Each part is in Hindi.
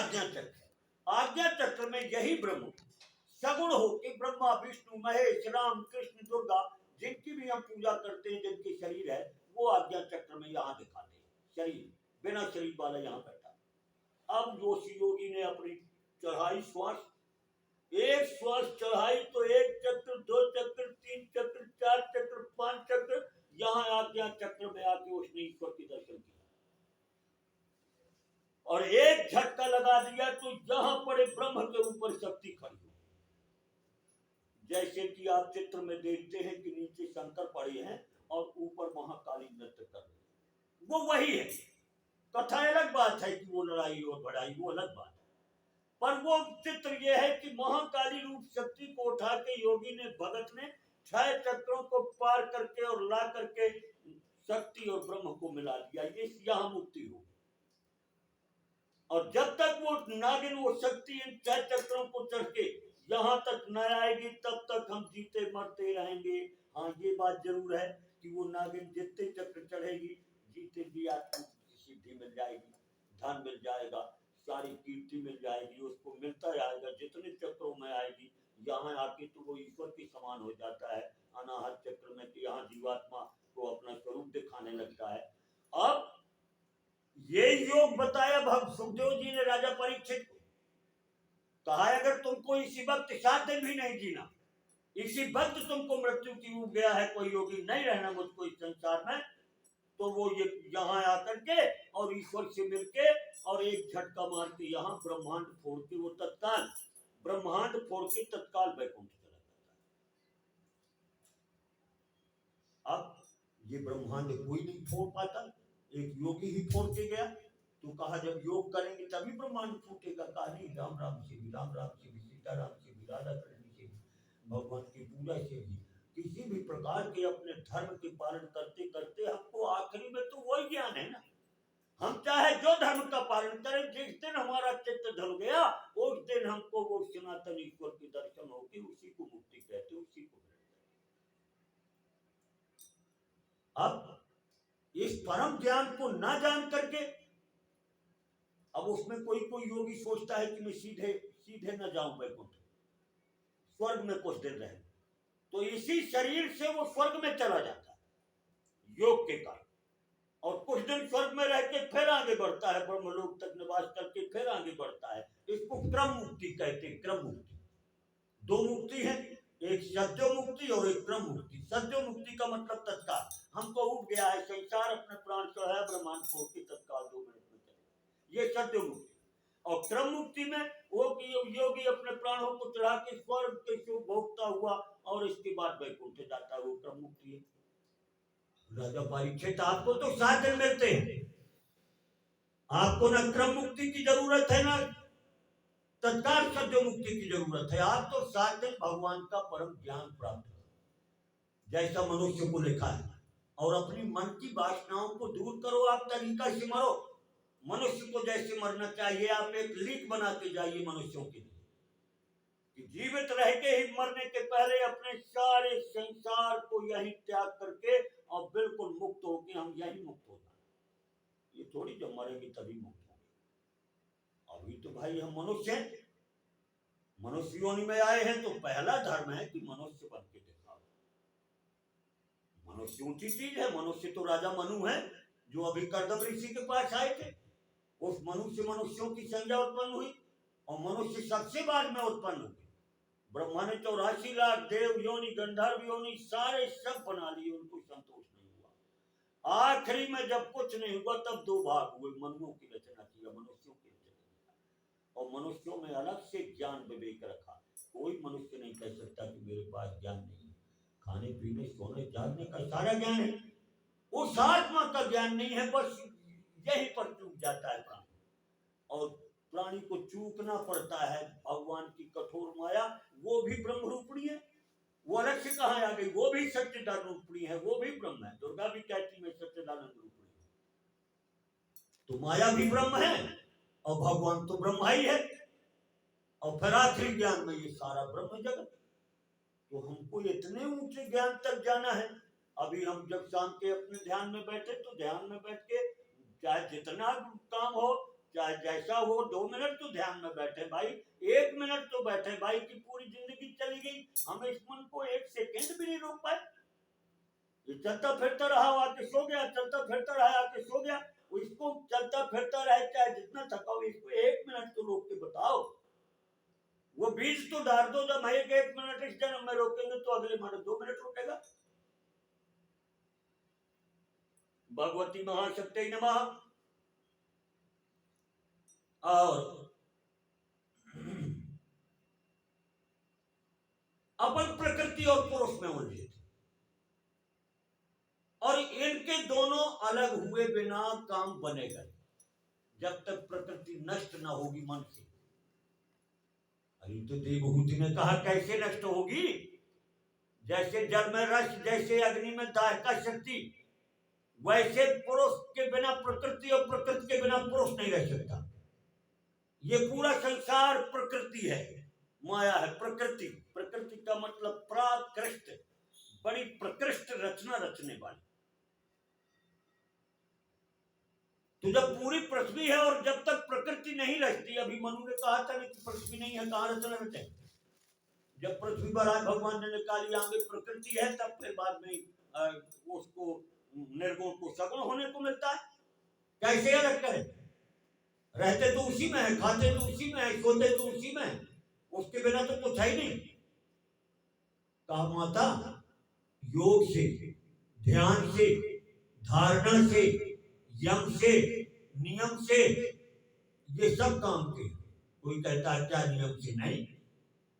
आज्ञा चक्र। आज्ञा चक्र में यही ब्रह्म सगुण हो कि ब्रह्मा विष्णु महेश राम कृष्ण दुर्गा जिनकी भी हम पूजा करते हैं, जिनके शरीर है, वो आज्ञा चक्र में यहाँ दिखाते हैं। शरीर बिना शरीर वाला यहाँ बैठा। अब जोशी योगी ने अपनी चढ़ाई श्वास, एक श्वास चढ़ाई तो एक चक्र, दो चक्र, तीन चक्र, चार चक्र, पांच चक्र, यहाँ आज्ञा चक्र में आके उसने ईश्वर के दर्शन किया और एक झटका लगा दिया तो जहां पड़े ब्रह्म के ऊपर शक्ति खड़ी हो। जैसे कि आप चित्र में देखते हैं कि नीचे शंकर पड़े हैं और ऊपर महाकाली नृत्य कर रहे हैं, वो वही है। कथा अलग बात है कि वो लड़ाई और बढ़ाई, वो अलग बात है, पर वो चित्र ये है कि महाकाली रूप शक्ति को उठा के योगी ने, भगत ने 6 चक्रों को पार करके और ला करके शक्ति और ब्रह्म को मिला दिया। ये यहाँ मुक्ति हो। और जब तक वो नागिन वो शक्ति इन 6 चक्रों को चढ़ के यहाँ तक न आएगी, तब तक हम जीते मरते रहेंगे। हाँ, ये बात जरूर है कि वो नागिन जितने चक्र चढ़ेगी, जीते जी आपको सिद्धि मिल जाएगी, धन मिल जाएगा, सारी कीर्ति मिल जाएगी, उसको मिलता जाएगा जितने चक्रों में आएगी। यहाँ आके तो वो ईश्वर के समान हो जाता है अनाहत चक्र में, कि यहाँ जीवात्मा को अपना स्वरूप दिखाने लगता है। अब ये योग बताया भक्त सुखदेव जी ने राजा परीक्षित को, कहा अगर तुमको इसी वक्त 7 दिन भी नहीं जीना, इसी वक्त तुमको मृत्यु की रूप गया है, कोई योगी नहीं रहना मुझको इस संसार में, तो वो ये यहाँ आकर के और ईश्वर से मिलके और एक झटका मार के यहाँ ब्रह्मांड फोड़ के वो तत्काल ब्रह्मांड फोड़ के तत्काल वैकुंठ चला जाता है। अब ये ब्रह्मांड कोई नहीं फोड़ पाता, एक योगी ही फोड़ के गया। तो कहा जब योग करेंगे तभी ब्रह्मांड फूटेगा। कहा नहीं, राम राम से भी, राम राम से भी, सीताराम से भी, राधा कृष्ण से भी, भगवान की पूजा से भी, किसी भी प्रकार के अपने धर्म के पालन करते करते हमको आखिरी में तो वही ज्ञान है ना। हम चाहे जो धर्म का पालन करें, जिस दिन हमारा चित्त ढल गया उस दिन हमको वो सनातन ईश्वर के दर्शन होगी, उसी को मुक्ति कहते, उसी को। अब इस परम ज्ञान को ना जान करके अब उसमें कोई कोई योगी सोचता है कि मैं सीधे सीधे न जाऊं वैकुंठ, स्वर्ग में कुछ दिन रहे, तो इसी शरीर से वो स्वर्ग में चला जाता है योग के कारण, और कुछ दिन स्वर्ग में रह के फिर आगे बढ़ता है, ब्रह्मलोक तक निवास करके फिर आगे बढ़ता है। इसको क्रम मुक्ति कहते हैं। क्रम मुक्ति, 2 मुक्ति है, एक सत्य मुक्ति और एक क्रम मुक्ति। सत्य मुक्ति का मतलब तत्काल, हमको उठ गया है संसार, अपने प्राण चढ़ाया ब्रह्मांड को के तत्काल 2 मिनट में चले, ये सत्य मुक्ति। और क्रम मुक्ति में वो योगी अपने प्राणों को चढ़ा के स्वर्ग के सुख भोगता हुआ और इसके बाद वैकुंठ जाता है, वो क्रम मुक्ति है। राजा परीक्षित, आपको तो 7 दिन मिलते हैं, आपको न क्रम मुक्ति की जरूरत है ना तत्काल सत्य मुक्ति की जरूरत है। आप तो 7 दिन भगवान का परम ज्ञान प्राप्त करो जैसा मनुष्य को लिखा है, और अपनी मन की वासनाओं को दूर करो। आप तरीका से मरो, मनुष्य को जैसे मरना चाहिए, आप एक लीक बना के जाइए मनुष्यों के लिए कि जीवित रह के ही मरने के पहले अपने सारे संसार को यही त्याग करके और बिल्कुल मुक्त होके हम यही मुक्त हो जाए। ये थोड़ी जब मरेंगे तभी मुक्त होंगे। अभी तो भाई हम मनुष्य हैं, मनुष्य योनि में आए हैं, तो पहला धर्म है कि मनुष्य बन के दिखाओ। मनुष्य ऊंची चीज है। मनुष्य तो राजा मनु है जो अभी कर्दम ऋषि के पास आए थे। उस मनुष्य मनुष्यों की संज्ञा उत्पन्न हुई और मनुष्य सबसे बाद में उत्पन्न हुए। ब्रह्मा ने 84 लाख देव योनि गंधर्व योनि सारे सब बना लिए, उनको संतोष नहीं हुआ। आखिरी में जब कुछ नहीं हुआ तब 2 भाग हुए, मनुओं की रचना किया, मनुष्यों की रचना किया, और मनुष्यों में अलग से ज्ञान विवेक रखा। कोई मनुष्य नहीं कह सकता कि मेरे पास ज्ञान नहीं है। खाने पीने सोने जागने का सारा ज्ञान है, उस आत्मा का ज्ञान नहीं है। बस यही पर चूक जाता है प्राणी, और प्राणी को चूकना पड़ता है। भगवान की कठोर माया वो भी ब्रह्म रूपणी है, वो अलग से कहाँ आ गई, वो भी सच्चिदानंद रूपणी है, वो भी ब्रह्म है। दुर्गा भी कहती है सच्चिदानंद रूपणी है, तो माया भी ब्रह्म है और भगवान तो ब्रह्म ही है। और फिर आखिरी ज्ञान में ये सारा ब्रह्म जगत। तो हमको इतने ऊंचे ज्ञान तक जाना है। अभी हम जब शाम के अपने ध्यान में बैठे तो ध्यान में बैठ के चाहे जितना काम हो चाहे जैसा हो, 2 मिनट तो ध्यान में बैठे भाई, 1 मिनट तो बैठे भाई, कि पूरी जिंदगी चली गई, हम इस मन को 1 सेकंड भी नहीं रोक पाए। ये चलता फिरता रहा, आके सो गया, चलता फिरता रहा, आके सो गया। इसको चलता फिरता रहे, चाहे जितना थका हो, इसको 1 मिनट तो रोक के बताओ। वो बीज तो डाल दो, जब एक 1 मिनट इस जन्म में रोकेंगे तो अगले महीने 2 मिनट रोकेगा। भगवती महाशक्ति नमः। और अपन प्रकृति और पुरुष में उलझे थे, और इनके दोनों अलग हुए बिना काम बनेगा जब तक प्रकृति नष्ट ना होगी मन से। अरे तो देवहूति ने कहा कैसे नष्ट होगी? जैसे जल में रस, जैसे अग्नि में दाहिका शक्ति, वैसे पुरुष के बिना प्रकृति और प्रकृति के बिना पुरुष नहीं रह सकता। ये पूरा संसार प्रकृति है, माया है। प्रकृति, प्रकृति का मतलब प्राकृष्ट, बड़ी प्रकृष्ट रचना रचने वाली। तो जब पूरी पृथ्वी है और जब तक प्रकृति नहीं रचती, अभी मनु ने कहा था कि पृथ्वी नहीं है, कहां रचना रचे? जब पृथ्वी पर आज भगवान ने निकाली आगे प्रकृति है, तब फिर बाद में उसको निर्गुण को सगुण होने को मिलता है। कैसे अलग करें? रहते तो उसी में है, खाते तो उसी में है, सोते तो उसी में है, उसके बिना तो कुछ है ही नहीं। कहा माता, योग से, ध्यान से, धारणा से, यम से, नियम से, ये सब काम के। कोई कहता है क्या नियम से? नहीं,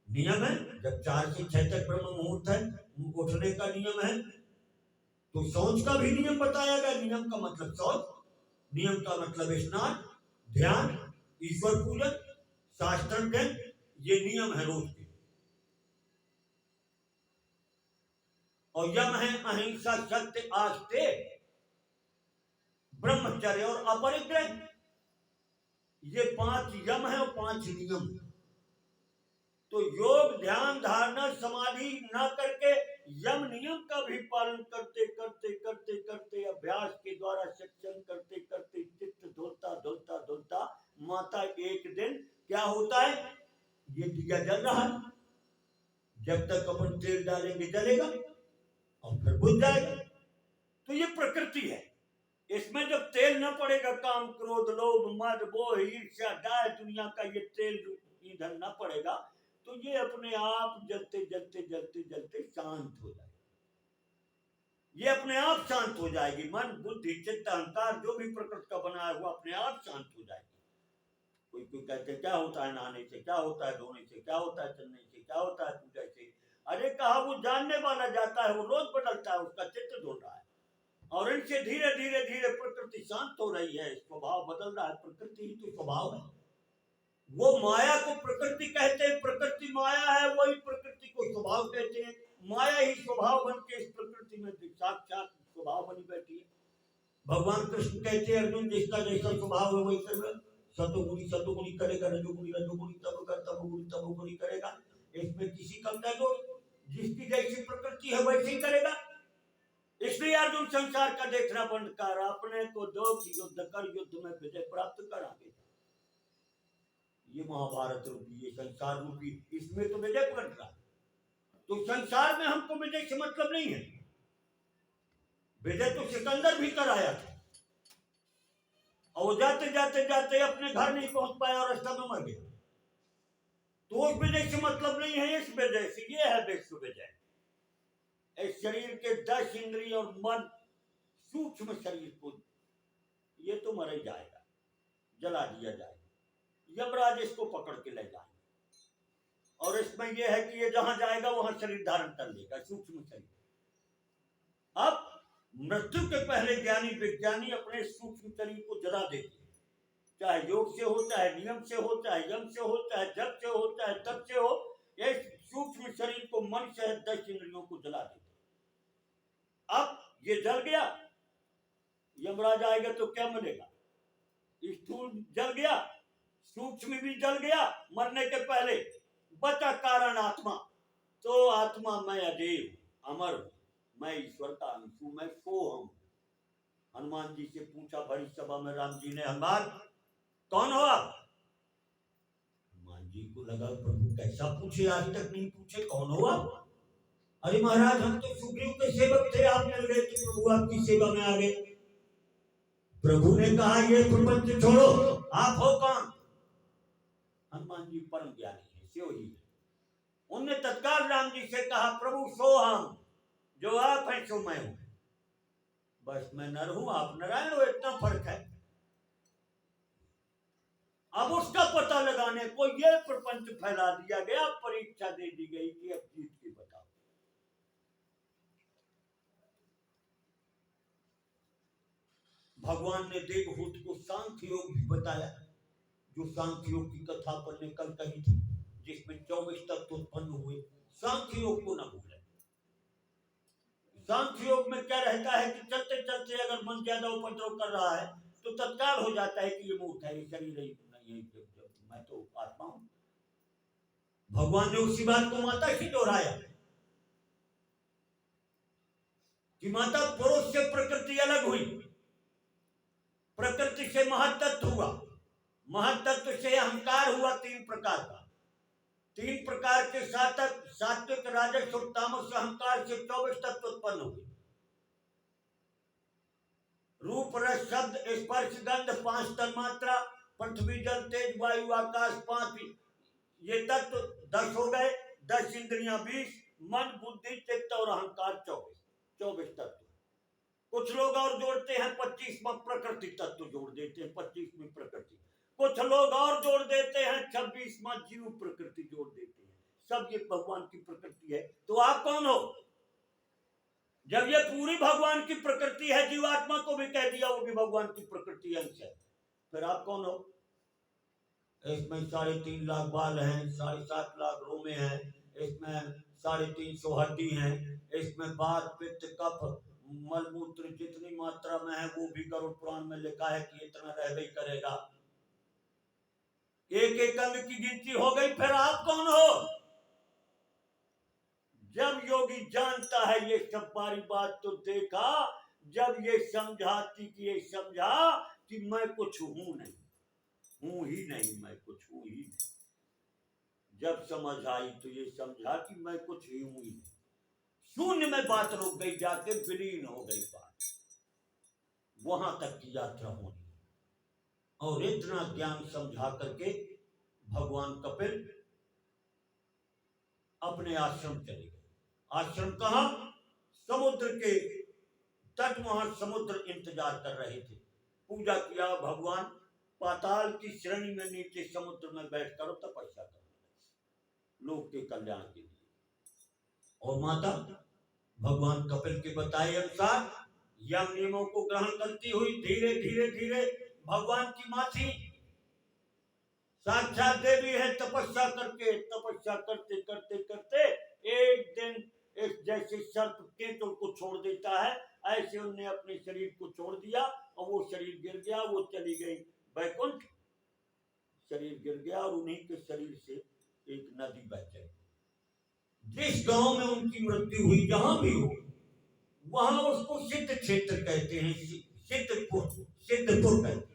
नियम है। जब 4 से 6 तक ब्रह्म मुहूर्त है, उठने का नियम है, तो शौच का भी नियम बताया गया। नियम का मतलब शौच, नियम का मतलब स्नान, ध्यान, ईश्वर पूजन, शास्त्र ज्ञान, ये नियम है रोज के। और यम है अहिंसा, सत्य, आस्ते, ब्रह्मचर्य और अपरिग्रह। ये 5 यम है और 5 नियम। तो योग, ध्यान, धारणा, समाधि ना करके यम नियम का भी पालन करते करते करते करते, अभ्यास के द्वारा सत्संग करते करते, चित्त धुलता धुलता धुलता, माता एक दिन क्या होता है, ये दिया जल रहा है, जब तक अपन तेल डालेंगे जलेगा और फिर बुझ जाएगा। तो ये प्रकृति है। इसमें जब तेल न पड़ेगा, काम, क्रोध, लोभ, मद, मोह, ईर्ष्या, दाय, दुनिया का ये तेल ईंधन न पड़ेगा, तो ये अपने आप जलते जलते जलते जलते शांत हो जाएगी। ये अपने आप शांत हो जाएगी। मन, बुद्धि, चित्त, अहंकार जो भी प्रकृति का बना है वो अपने आप शांत हो जाएगी। कोई कोई कहते क्या होता है नहाने से, क्या होता है धोने से, क्या होता है चलने से, क्या होता है पूजा से? अरे कहा वो जानने वाला जाता है, वो रोज बदलता है, उसका चित्त धुल रहा है, और इनसे धीरे धीरे धीरे प्रकृति शांत हो रही है, स्वभाव बदल रहा है। प्रकृति ही तो स्वभाव है। वो माया को प्रकृति कहते हैं, प्रकृति माया है, वही प्रकृति को स्वभाव कहते हैं। माया ही स्वभाव बन के इस प्रकृति में साक्षात स्वभाव बनी बैठी है। भगवान कृष्ण कहते हैं अर्जुन, जिसका जैसा स्वभाव है वैसे में सतोगुणी सतोगुणी करेगा, रजोगुणी रजोगुणी तमोगुणी तमोगुणी करेगा। इसमें किसी कम नहीं दो, जिसकी जैसी प्रकृति है वैसे ही करेगा। इसलिए अर्जुन संसार का देखना बंद कर, अपने को दो कि युद्ध कर, युद्ध में विजय प्राप्त कर आगे। ये महाभारत रूपी, ये संसार रूपी, इसमें तो विजय प्रकट रहा। तो संसार में हमको विजय से मतलब नहीं है। विजय तो सिकंदर भी कराया था, और जाते जाते जाते अपने घर नहीं पहुंच पाया और रास्ता में मर गया। तो उस विजय से मतलब नहीं है, इस विजय से। ये है विश्व विजय। इस शरीर के 10 इंद्रिय और मन, सूक्ष्म शरीर को ये तो मर ही जाएगा, जला दिया जाएगा। यमराज इसको पकड़ के ले जाएंगे, और इसमें यह है कि ये जहां जाएगा वहां शरीर धारण कर लेगा, सूक्ष्म शरीर। अब मृत्यु के पहले ज्ञानी विज्ञानी अपने सूक्ष्म शरीर को जला देते हैं, चाहे योग से हो, चाहे नियम से हो, चाहे यम से हो, चाहे जप से हो, चाहे तप से हो। ये सूक्ष्म शरीर को मन से 10 इंद्रियों को जला देते। अब ये जल गया, यमराज आएगा तो क्या मिलेगा? स्थूल जल गया, सूक्ष्म भी जल गया मरने के पहले, बचा कारण आत्मा। तो आत्मा मैं अदेव अमर हूं, मैं ईश्वर का अंश हूं, मैं सो हूं। हनुमान जी से पूछा भरी सभा में राम जी ने, हनुमान कौन हो आप? हनुमान जी को लगा प्रभु कैसा पूछे, आज तक नहीं पूछे, कौन हो आप? अरे महाराज हम तो सुग्रीव के सेवक थे, आप मिल गए तो प्रभु आपकी सेवा में आ गए। प्रभु ने कहा ये प्रपंच छोड़ो, आप हो कौन? हनुमान जी परम ज्ञानी है, सो ही है। उनने तत्काल राम जी से कहा प्रभु सो हम, जो आप हैं सो मैं हूं, बस मैं नर हूं आप नारायण हो, इतना फर्क है। अब उसका पता लगाने को ये प्रपंच फैला दिया गया, परीक्षा दे दी गई कि अब जीत के बताओ। भगवान ने देवहूत को सांख्य योग भी बताया, जो सांख्य योग की कथा पर ने कल कही थी, जिसमें 24 तत्व उत्पन्न हुए। सांख्य योग को न भूलें। सांख्य योग में क्या रहता है कि चलते चलते अगर मन ज्यादा उपद्रव कर रहा है तो तत्काल हो जाता है कि ये मूर्ख है, ये शरीर नहीं है, मैं तो आत्मा हूं। भगवान ने उसी बात को माता से दोहराया कि माता पुरुष से प्रकृति अलग हुई, प्रकृति से महत्तत्व हुआ, महत्तत्व से अहंकार हुआ, 3 प्रकार का। 3 प्रकार के सात्विक राजस और तामस अहंकार से 24 तत्व उत्पन्न हुए। रूप रस शब्द स्पर्श गंध 5 तन्मात्रा, पृथ्वी जल तेज वायु आकाश 5, ये तत्व 10 हो गए। 10 इंद्रियां 20, मन बुद्धि चित्त और अहंकार 24 तत्व। कुछ लोग और जोड़ते हैं 25 में प्रकृति तत्व जोड़ देते हैं, 25 में प्रकृति। कुछ लोग और जोड़ देते हैं 26 में जीव प्रकृति जोड़ देते हैं। सब ये भगवान की प्रकृति है। तो आप कौन हो? जब ये पूरी भगवान की प्रकृति है, जीवात्मा को भी कह दिया वो भी भगवान की प्रकृति अंश है, फिर आप कौन हो? इसमें 3.5 लाख बाल हैं, 7.5 लाख रोमे हैं, इसमें 350 हड्डी हैं, इसमें वात पित्त कफ मलमूत्र जितनी मात्रा में है वो भी गरुड़ पुराण में लिखा है कि इतना रह ही करेगा। एक एक अंग की गिनती हो गई, फिर आप कौन हो? जब योगी जानता है ये सब बारी बात तो देखा, जब ये समझाती कि ये समझा कि मैं कुछ हूं नहीं, हूं ही नहीं, मैं कुछ हूं ही नहीं। जब समझ आई तो ये समझा कि मैं कुछ ही हूं ही नहीं। शून्य में बात रुक गई, जाके विलीन हो गई बात। वहां तक की यात्रा होनी। और इतना ज्ञान समझा करके भगवान कपिल अपने आश्रम चले गए। आश्रम कहां? समुद्र के तट, वहां समुद्र इंतजार कर रहे थे। पूजा किया, भगवान पाताल की श्रेणी में नीचे समुद्र में बैठ कर तपस्या कर लोग के कल्याण के लिए। और माता भगवान कपिल के बताए अनुसार यम नियमों को ग्रहण करती हुई धीरे धीरे धीरे भगवान की मां थी, साक्षात देवी है। तपस्या करते करते करते एक दिन एक जैसे सर्प केतु को छोड़ देता है, ऐसे उन्होंने अपने शरीर को छोड़ दिया और वो शरीर गिर गया, वो चली गई वैकुंठ। शरीर गिर गया और उन्हीं के शरीर से एक नदी बह गई। जिस गांव में उनकी मृत्यु हुई, जहां भी हो, वहां उसको सिद्ध क्षेत्र कहते हैं, सिद्धपुर कहते हैं।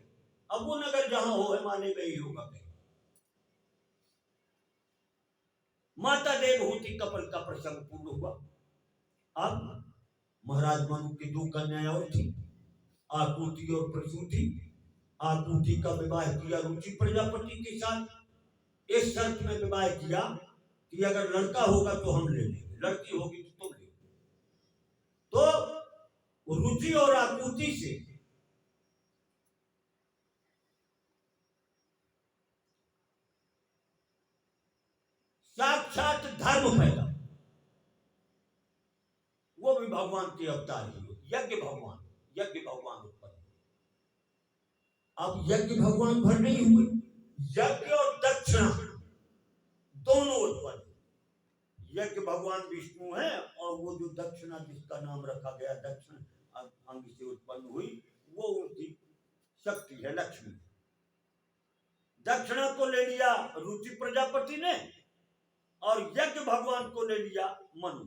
अब वो नगर जहां हो हिमालय में ही होगा कहीं। माता देवहूति कपिल का प्रसंग पूर्ण हुआ। अब महाराज मनु की 2 कन्याएं और थी, आकुति और प्रसूति। आकुति का विवाह किया रुचि प्रजापति के साथ, इस शर्त में विवाह किया कि अगर लड़का होगा तो हम ले लेंगे, लड़की होगी तो तुम ले। तो रुचि और आकुति से साक्षात धर्म पैदा, वो भी भगवान के अवतार ही, यज्ञ भगवान उत्पन्न। अब यज्ञ भगवान भर नहीं हुए, यज्ञ और दक्षिणा दोनों उत्पन्न। यज्ञ भगवान विष्णु है और वो जो दक्षिणा जिसका नाम रखा गया दक्षिण अंग से उत्पन्न हुई, वो उनकी शक्ति है, लक्ष्मी। दक्षिणा को ले लिया रुचि प्रजापति ने और यज्ञ भगवान को ले लिया मनु।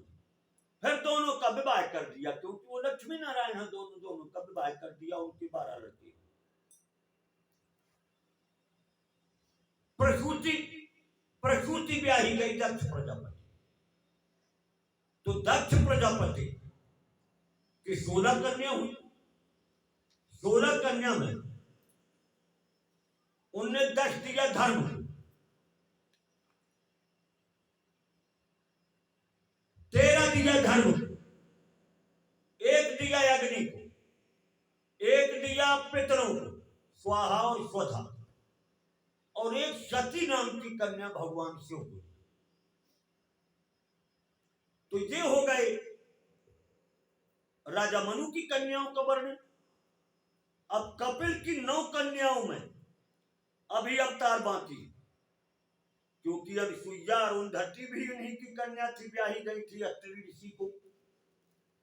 फिर दोनों का विवाह कर दिया, क्योंकि वो लक्ष्मी नारायण है, दोनों का विवाह कर दिया। उनके 12 लड़के। प्रसूति प्रसूति ब्याही गई दक्ष प्रजापति। तो दक्ष प्रजापति की 16 कन्या हुई। 16 कन्या में उनने 10 दिया धर्म, 13 दिया धर्म, 1 दिया अग्नि को, 1 दिया पितरों को स्वाहा और स्वधा, और 1 सती नाम की कन्या भगवान शिव को। तो ये हो गए राजा मनु की कन्याओं का वर्णन। अब कपिल की 9 कन्याओं में अभी अवतार बाकी, क्योंकि अनसुईया अरुंधति भी उन्हीं की कन्या थी, ब्याही गई थी अत्रि ऋषि को।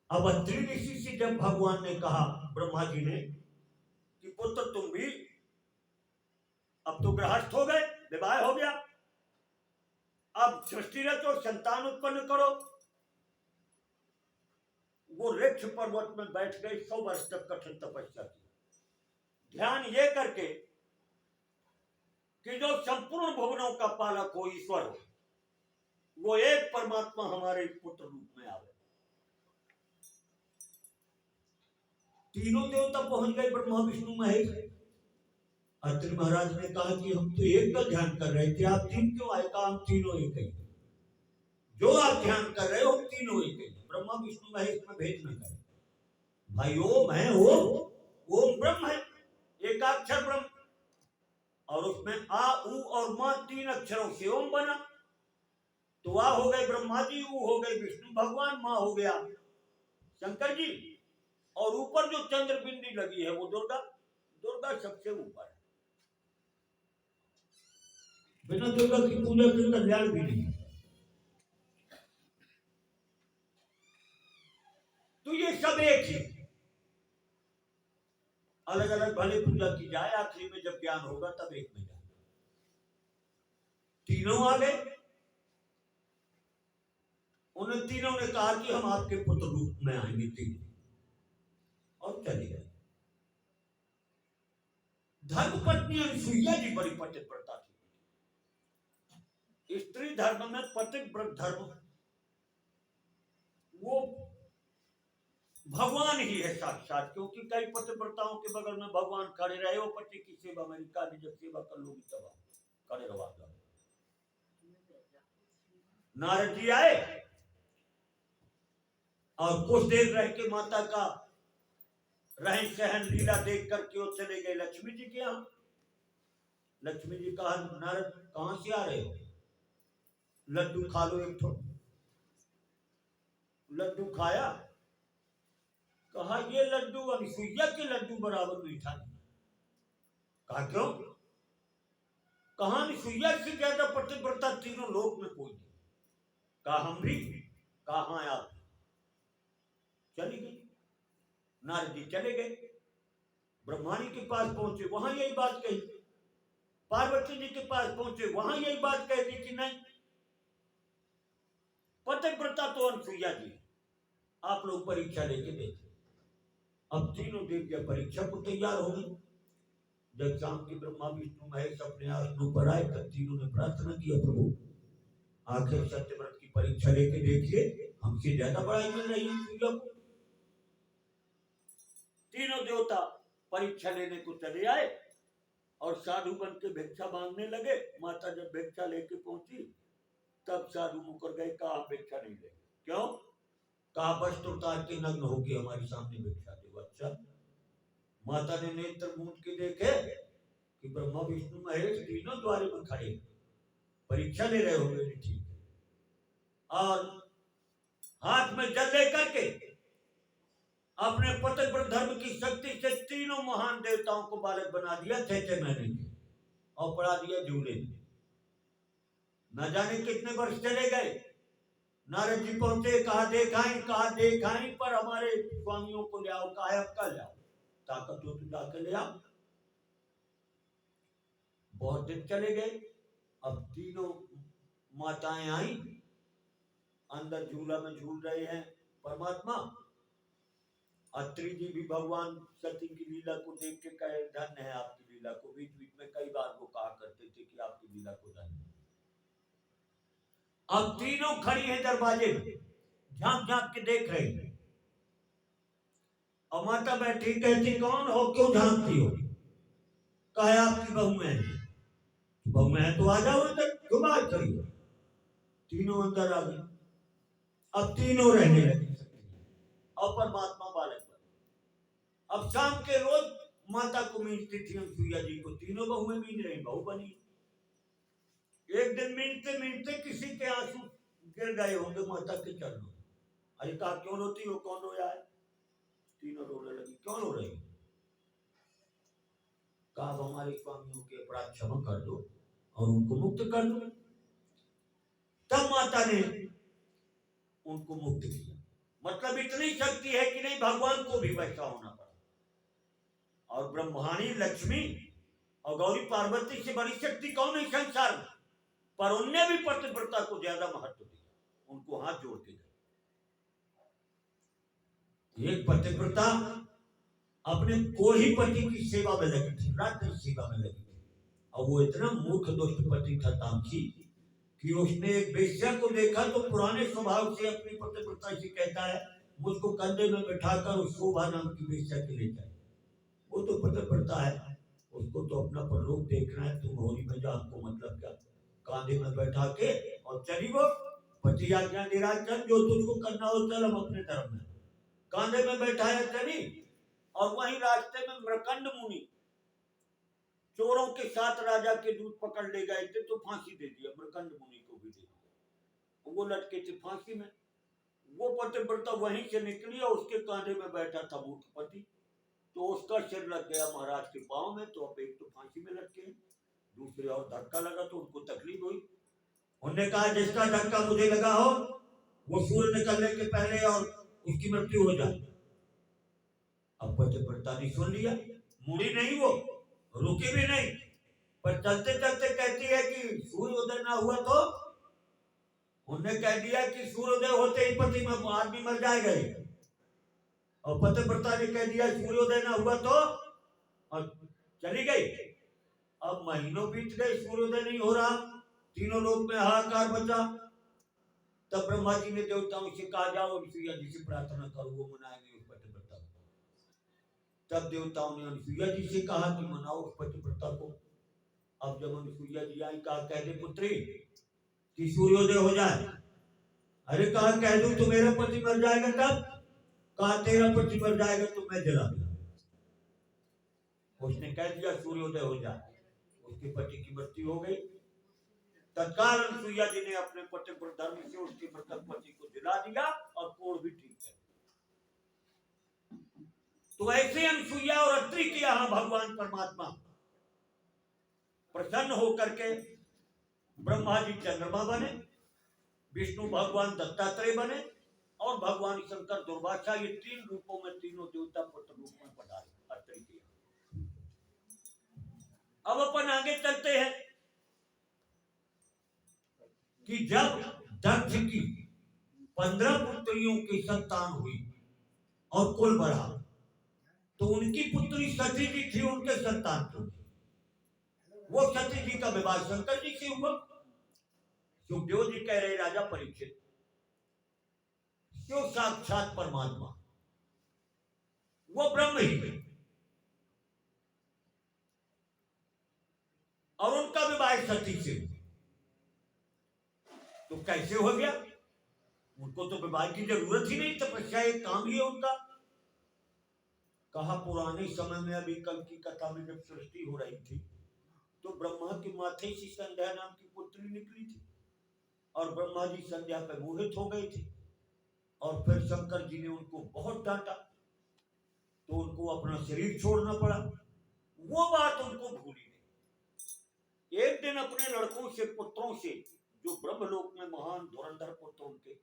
अब अत्रि ऋषि से जब भगवान ने कहा, ब्रह्मा जी ने, कि पुत्र तुम भी अब तो गृहस्थ हो गए, विवाह हो गया, अब सृष्टि रच और संतान उत्पन्न करो। वो ऋक्ष पर्वत में बैठ गए, 100 वर्ष तक कठिन तपस्या की, ध्यान ये करके कि जो संपूर्ण भुवनों का पालक हो, ईश्वर हो, वो एक परमात्मा हमारे पुत्र रूप में आवे। तीनों देवता पहुंच गए, ब्रह्मा विष्णु महेश। अत्रि महाराज ने कहा कि हम तो एक का ध्यान कर रहे थे, आप 3 क्यों आए? कहा हम तीनों एक ही, जो आप ध्यान कर रहे हो तीनों एक ही। ब्रह्मा विष्णु महेश में भेद न करें भाई, ओम है, ओम ब्रह्म है, एकाक्षर ब्रह्म, और उसमें आ उ और मा 3 अक्षरों से ओम बना। तो आ हो गए ब्रह्मा जी, उ हो गए विष्णु भगवान, मा हो गया शंकर जी, और ऊपर जो चंद्र बिंदी लगी है वो दुर्गा। दुर्गा सबसे ऊपर है, बिना दुर्गा की पूजा के कल्याण भी नहीं। तो ये सब एक ही, अलग अलग भले पूजा की जाए, आखिरी में जब ज्ञान होगा तब एक में जाए। तीनों आ गए, उन तीनों ने कहा कि हम आपके पुत्र रूप में आएंगे, तीनों, और चले गए। धर्मपत्नी अनसुईया जी बड़ी पतिव्रता थी। स्त्री धर्म में पतिव्रत धर्म वो भगवान ही है साक्षात, क्योंकि कई पतिव्रताओं के बगल में भगवान खड़े रहे हो, पति की सेवा में जब सेवा कर लोगी तब खड़े रहो। नारद जी आए और कुछ देर रह के माता का रहन सहन लीला देख करके वो चले गए लक्ष्मी जी के यहाँ। लक्ष्मी जी कहा, नारद कहां से आ रहे हो? लड्डू खा लो एक ठो। लड्डू खाया, कहा ये लड्डू अनसुईया के लड्डू बराबर मीठा नहीं। कहा क्यों? कहा अनसुईया से ज्यादा पतिव्रता तीनों लोक में कोई नहीं। कहा हम भी। कहा हाँ आप। चली गई, नारद जी चले गए, ब्रह्मा जी के पास पहुंचे, वहां यही बात कही। पार्वती जी के पास पहुंचे, वहां यही बात कह दी कि नहीं, पतिव्रता तो अनसुईया जी, आप लोग परीक्षा लेके देखें। अब तीनों देवियां परीक्षा को तैयार हो गई। जब शाम के ब्रह्मा विष्णु महेश अपने आसनों पर आए, तब तीनों ने प्रार्थना किया, प्रभु आखिर सत्यव्रत की परीक्षा लेके देखिए, हमसे ज्यादा बड़ाई मिल रही है। तीनों देवता परीक्षा लेने को चले आए और साधु बन के भिक्षा मांगने लगे। माता जब भिक्षा लेके पहुंची तब साधु मुकर गए, कहा भिक्षा नहीं ले। क्यों? कहा वस्त्र उतार के नग्न होके हमारे सामने भिक्षा दे। अच्छा, माता ने नेत्र मूंद के देखे कि ब्रह्मा विष्णु महेश तीनों द्वारे में खड़े परीक्षा ले रहे हो मेरी, ठीक, और हाथ में जल लेकर के अपने पतिव्रत धर्म की शक्ति से तीनों महान देवताओं को बालक बना दिया, 6 महीने के, और पड़ा दिया झूले। न जाने कितने वर्ष चले गए। नारद जी पहुंचे, कहा देखाई, पर हमारे स्वामियों को ले आओ। कहा अब कल आओ, ताकत हो तो जाकर ले आओ। बहुत दिन चले गए। अब तीनों माताएं आई, अंदर झूला में झूल रहे हैं परमात्मा। अत्रि जी भी भगवान सती की लीला को देख के कहे, धन्य है आपकी लीला को। बीच बीच में कई बार वो कहा करते थे कि आपकी लीला को जाने। अब तीनों खड़ी हैं दरवाजे में, झांक झांक के देख रही हैं। और माता बैठी, कहती कौन हो, क्यों झांकती हो? कहा आपकी बहू है। बहू है तो आ जाओ अंदर, क्यों बात करी हो? तीनों अंदर आ गए। अब तीनों रहने लगे और परमात्मा बालक बने। अब शाम के रोज माता को मीनती थी अनसुईया जी को, तीनों बहुएं मीन रही, बहू बनी। एक दिन मीनते मीनते किसी के आंसू गिर गए होंगे माता के चरणों। अरे कहा क्यों रोती हो? कौन रोया है? तीनों रोने लगी। क्यों रो रही? कहा हमारे स्वामियों के अपराध क्षमा कर दो और उनको मुक्त कर दो। तब माता ने उनको मुक्त किया। मतलब इतनी शक्ति है कि नहीं, भगवान को भी वैसा होना पड़ा। और ब्रह्माणी लक्ष्मी और गौरी पार्वती से बड़ी शक्ति कौन है संसार में? पर उनने भी पतिव्रता को ज्यादा महत्व दिया, उनको हाथ जोड़ के गए। एक पतिव्रता अपने कोई पति की सेवा में लगी थी, रात की सेवा में लगी थी। और वो इतना मूर्ख दुष्ट पति था तामसी कि उसने एक वेश्या को देखा तो पुराने स्वभाव से अपनी पतिव्रता से कहता है मुझको कंधे में बैठाकर उस शोभा नाम की वेश्या के ले जाए। वो तो पतिव्रता है, उसको तो अपना परलोक देखना है। तुम होरी में जाओ, आपको मतलब क्या? कांधे में बैठा के और चली वो पति आज्ञा दे रहा, चल जो तुझको करना हो चल, हम अपने धर्म में। कांधे में बैठाया चली, और वहीं रास्ते में मृकंड मुनि चोरों के साथ राजा के दूध पकड़ ले गए थे, तो फांसी दे दिया। मृकंड मुनि को भी दे दिया, वो लटके थे फांसी में। वो पतिव्रता वहीं से निकली और उसके कांधे में बैठा था मूर्ख पति, तो उसका सिर लग गया महाराज के पांव में। तो अब एक तो फांसी में लटके, दूसरे और धक्का लगा तो उनको तकलीफ हुई। उन्होंने कहा जिसका धक्का मुझे लगा हो वो सूर्य निकलने के पहले और उसकी मृत्यु हो जाए। अब पतिव्रता ने सुन लिया, मुड़ी नहीं, वो रुकी भी नहीं, पर चलते चलते कहती है कि सूर्योदय ना हुआ तो? उन्होंने कह दिया कि सूर्योदय होते ही पति में आदमी मर जाएगा। और पतिव्रता ने कह दिया सूर्योदय ना हुआ तो, और चली गई। अब महीनों बीत गए, सूर्योदय नहीं हो रहा, तीनों लोग में हाहाकार बचा। तब ब्रह्मा जी ने देवताओं से कहा जाओ अनसुईया जी से प्रार्थना करो, वो मनाएंगे उस पतिव्रता को। तब देवताओं ने अनसुईया जी से कहा कि मनाओ उस पतिव्रता को। अब जब अनसुईया जी आई, कहा कह दे पुत्री कि सूर्योदय हो जाए। अरे कहा कह दूं तो मेरा पति मर जाएगा तब? कहा तेरा पति मर जाएगा तो मैं जला दूंगा। उसने कह दिया सूर्योदय हो जाए, उसके पति की मृत्यु हो गई। तत्काल अनसुईया जी ने अपने पतिव्रत धर्म से उसके मृतक पति को जला दिया और कोढ़ भी ठीक कर। तो ऐसे अनसुईया और अत्रि के यहां भगवान परमात्मा प्रसन्न होकर के ब्रह्मा जी चंद्रमा बने, विष्णु भगवान दत्तात्रेय बने और भगवान शंकर दुर्वासा। ये तीन रूपों में तीनों देवता पुत्र रूप में पधारे अत्रि के। अब अपन आगे चलते हैं कि जब दक्ष की 15 पुत्रियों की संतान हुई और कुल बढ़ा, तो उनकी पुत्री सती जी थी, उनके संतान को। वो सती जी का विवाह शंकर जी से हुआ। सुखदेव जी कह रहे राजा परीक्षित, जो साक्षात परमात्मा वो ब्रह्म ही है, और उनका विवाह सती से, तो कैसे हो गया? उनको तो विवाह की जरूरत ही नहीं, तपस्या एक काम ही है उनका। कहा पुराने समय में, अभी कल की कथा में जब सृष्टि हो रही थी तो ब्रह्मा के माथे से संध्या नाम की पुत्री निकली थी, और ब्रह्मा जी संध्या पे मोहित हो गए थे। और फिर शंकर जी ने उनको बहुत डांटा, तो उनको अपना शरीर छोड़ना पड़ा। वो बात उनको भूली नहीं। एक दिन अपने लड़कों से, पुत्रों से, जो ब्रह्मलोक में महान धुरंधर पुत्र उनके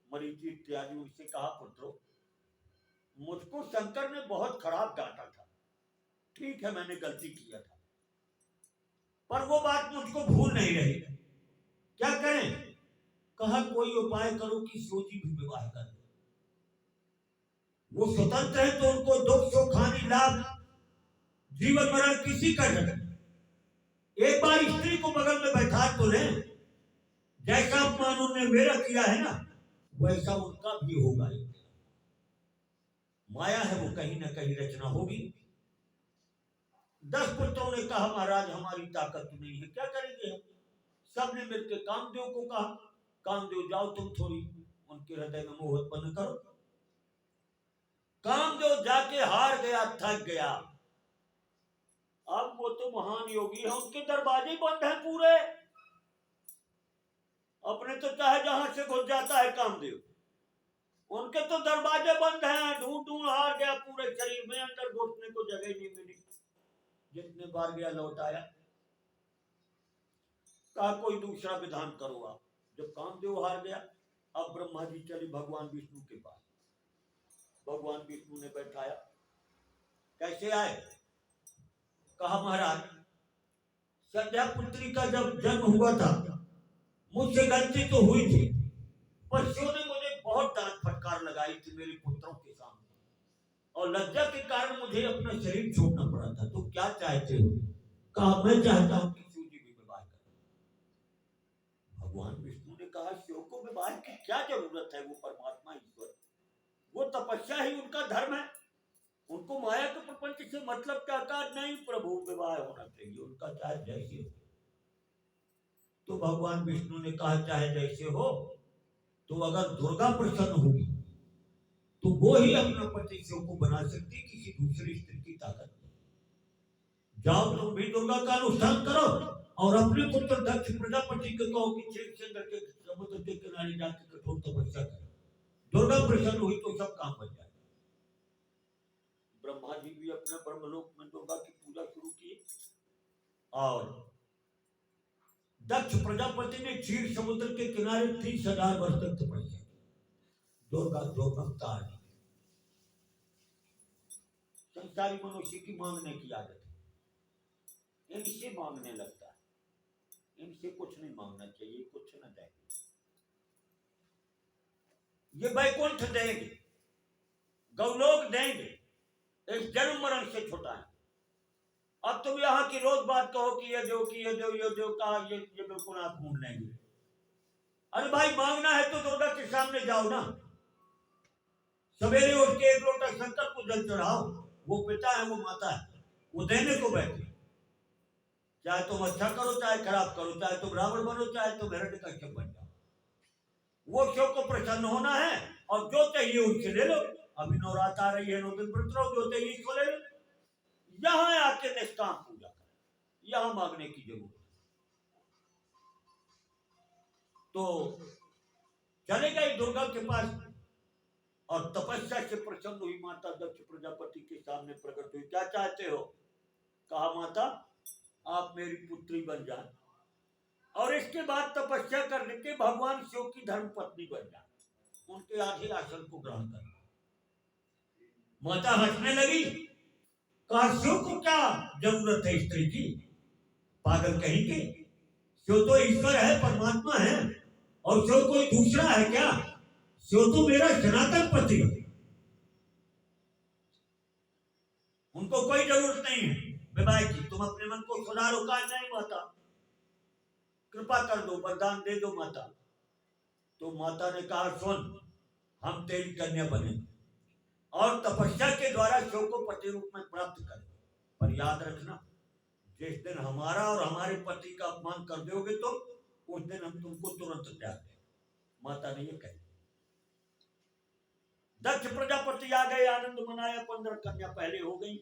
मरीचि इत्यादि, उनसे कहा पुत्रों मुझको शंकर ने बहुत खराब डांटा था, ठीक है मैंने गलती किया था, पर वो बात मुझको भूल नहीं रही, क्या करें? कहा कोई उपाय करो कि सोची भी विवाह कर दे। वो स्वतंत्र है तो उनको दुख सुख हानि लाभ जीवन मरण किसी का नहीं। एक बार स्त्री को बगल में बैठा तो लें, जैसा अपमान उन्होंने मेरा किया है ना वैसा उनका भी होगा। माया है वो कहीं ना कहीं रचना होगी। 10 पुत्रों ने कहा महाराज हमारी ताकत नहीं है, क्या करेंगे हम। सबने मिलकर कामदेव को कहा, कामदेव जाओ तुम थोड़ी उनके हृदय में मोह उत्पन्न करो। कामदेव जाके हार गया, थक गया। अब वो तो महान योगी है, उनके दरवाजे बंद हैं पूरे। अपने तो चाहे जहां से घुस जाता है कामदेव, उनके तो दरवाजे बंद हैं। ढूंढ ढूंढ हार गया, पूरे शरीर में अंदर घुसने को जगह नहीं मिली। जितने बार गया लौट आया। कहा कोई दूसरा विधान करो आप। जब कामदेव हार गया, अब ब्रह्मा जी चले भगवान विष्णु के पास। भगवान विष्णु ने बैठाया। कैसे आए? कहा महाराज संध्या पुत्री का जब जन्म हुआ था मुझसे गलती तो हुई थी, पर शिव ने मुझे बहुत डांट फटकार लगाई थी मेरे पुत्रों के सामने, और लज्जा के कारण मुझे अपना शरीर छोड़ना पड़ा था। तो क्या चाहते हो? कहा मैं चाहता हूं कि शिव जी भी विवाह करें। भगवान विष्णु ने कहा शिव को विवाह की क्या जरूरत है, वो परमात्मा ईश्वर, वो तपस्या ही उनका धर्म है। उनको माया के प्रपंच से मतलब क्या? कहा नहीं प्रभु विवाह होना चाहिए उनका, चाहे जैसे हो। तो भगवान विष्णु ने कहा चाहे जैसे हो, तो अगर दुर्गा प्रसन्न होगी तो वो ही अपना पति शिव को बना सकती, किसी दूसरी स्त्री की ताकत नहीं। जाओ तुम भी दुर्गा का अनुष्ठान करो और अपने पुत्र दक्ष प्रजापति को कहो कि क्षेत्र से करके समुद्र के किनारे जाकर कठोर तपस्या करें। दुर्गा प्रसन्न हुई तो सब काम बन जाए। ब्रह्मा जी भी अपने ब्रह्मलोक में दुर्गा की पूजा शुरू की, और दक्ष प्रजापति ने क्षीर समुद्र के किनारे 30,000 वर्ष तक तपस्या की। दुर्गा जो अवतार है। संसारी मनुष्य की मांगने की आदत है, इनसे मांगने लगता है। इनसे कुछ नहीं मांगना चाहिए, कुछ न देंगे। ये वैकुंठ देंगे, गौलोक देंगे, इस जन्म मरण से छुटाएं। अब तुम यहाँ की रोज बात कहो कि ये जो कहा ये बिल्कुल आप ढूंढ लेंगे। अरे भाई मांगना है तो दुर्गा के सामने जाओ ना। सवेरे उठ के एक लोटा शंकर को जल चढ़ाओ, वो पिता है वो माता है, वो देने को बैठे। चाहे तुम अच्छा करो चाहे खराब करो, चाहे तुम रावण बनो चाहे तुम हिरण्यकश्यप बन जाओ, वो शिव को प्रसन्न होना है। और जो चाहिए उनसे ले लो। अभी नवरात आ रही है, 9 दिन व्रत रहो, जो चाहिए इसको ले लो। यहां आके निष्काम पूजा करें, यहां मांगने की जरूरत है। तो चले गए दुर्गा के पास और तपस्या से प्रसन्न हुई माता दक्ष प्रजापति के सामने प्रकट हुई। क्या चाहते हो? कहा माता आप मेरी पुत्री बन जाए और इसके बाद तपस्या करने के भगवान शिव की धर्म पत्नी बन जाए, उनके आधे आसन को ग्रहण कर। माता हंसने लगी। कहा शिव को क्या जरूरत है स्त्री की? पागल कहीं के, शिव तो ईश्वर है, परमात्मा है, और शिव कोई दूसरा है क्या? शिव तो मेरा सनातन पति है, उनको कोई जरूरत नहीं है विवाह की। तुम अपने मन को सुधारो। कहा नहीं माता, कृपा कर दो, वरदान दे दो माता। तो माता ने कहा सुन, हम तेरी कन्या बने और तपस्या के द्वारा शिव को पति रूप में प्राप्त करें, पर याद रखना जिस दिन हमारा और हमारे पति का अपमान कर दोगे तो उस दिन हम तुमको तुरंत त्याग देंगे। माता ने ये कही। दक्ष प्रजापति आ गए, आनंद मनाया, 15 कन्या पहले हो गई।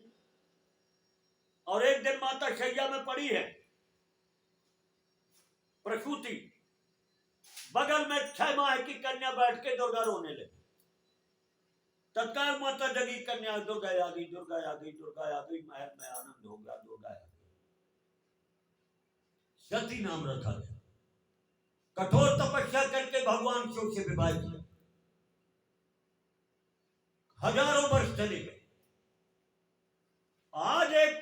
और एक दिन माता शैया में पड़ी है, प्रसूति, बगल में 6 माह की कन्या बैठ के दुर्गा रोने लगी। तत्काल माता जगी, कन्या दुर्गा आ गई, दुर्गा आ गई, दुर्गा आ गई, महल में आनंद हो गया, दुर्गा आ गई। सती नाम रखा गया। कठोर तपस्या करके भगवान शिव से विवाह किया। हजारों वर्ष चले गए। आज एक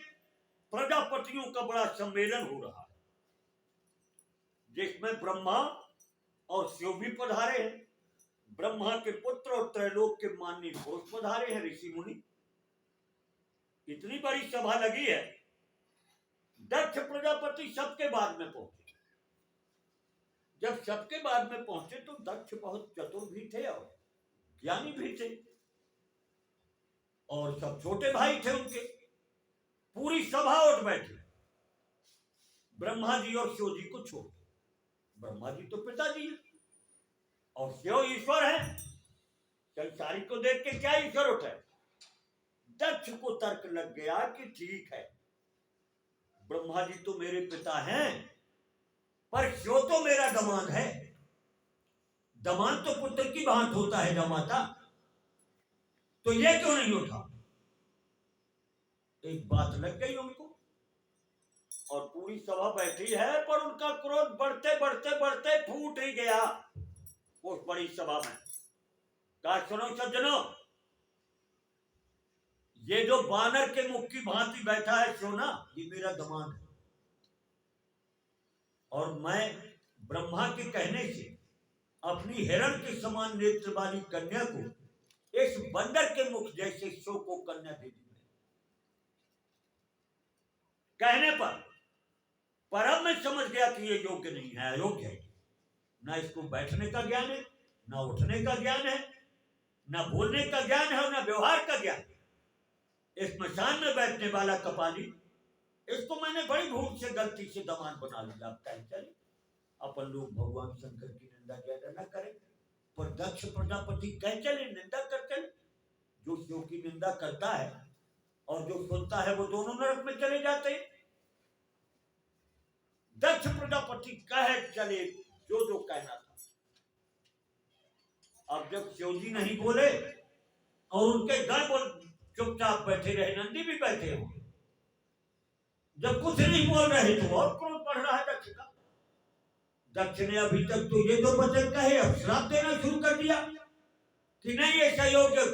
प्रजापतियों का बड़ा सम्मेलन हो रहा है, जिसमें ब्रह्मा और शिव भी पधारे हैं। ब्रह्मा के पुत्र और त्रैलोक के माननीय पुरुष पधारे हैं, ऋषि मुनि। इतनी बड़ी सभा लगी है। दक्ष प्रजापति सबके बाद में पहुंचे। जब सबके बाद में पहुंचे तो दक्ष बहुत चतुर भी थे और ज्ञानी भी थे, और सब छोटे भाई थे उनके। पूरी सभा उठ बैठी, ब्रह्मा जी और शिव जी को छोड़। ब्रह्मा जी तो पिताजी हैं और शिव ईश्वर है, संसारी को देख के क्या ईश्वर उठे। दक्ष को तर्क लग गया कि ठीक है, ब्रह्मा जी तो मेरे पिता हैं, पर शिव तो मेरा दामाद है। दामाद तो पुत्र की भांत होता है जमाता, तो ये क्यों नहीं उठा। एक बात लग गई उनको, और पूरी सभा बैठी है, पर उनका क्रोध बढ़ते बढ़ते बढ़ते फूट ही गया उस बड़ी सभा में। कहा, सुनो सज्जनों, ये जो बानर के मुख की भांति बैठा है सोना, ये मेरा दामाद है, और मैं ब्रह्मा के कहने से अपनी हिरण के समान नेत्र वाली कन्या को इस बंदर के मुख जैसे शो को कन्या दे दी। कहने पर अब मैं समझ गया कि ये योग्य नहीं है, अयोग्य है। ना इसको बैठने का ज्ञान है, ना उठने का ज्ञान है, ना बोलने का ज्ञान है, और ना व्यवहार का ज्ञान। इस मशान में बैठने वाला कपाली, इसको मैंने बड़ी भूल से गलती से दामाद बना लिया। आप कह चले, अपन लोग भगवान शंकर की निंदा ज्यादा न करें, पर दक्ष प्रजापति कह चले, निंदा कर चले। जो शिव की निंदा करता है और जो सुनता है, वो दोनों नरक में चले जाते हैं। दक्ष प्रजापति कह चले जो जो कहना था। अब जब शिव जी नहीं बोले और उनके गण बोल चुपचाप बैठे रहे, नंदी भी बैठे हो, जब कुछ नहीं बोल रहे तो और क्रोध बढ़ रहा है दक्ष का। दक्ष ने अभी तक तो ये दो वचन कहे, अब श्राप देना शुरू कर दिया कि नहीं, ऐसा योग्य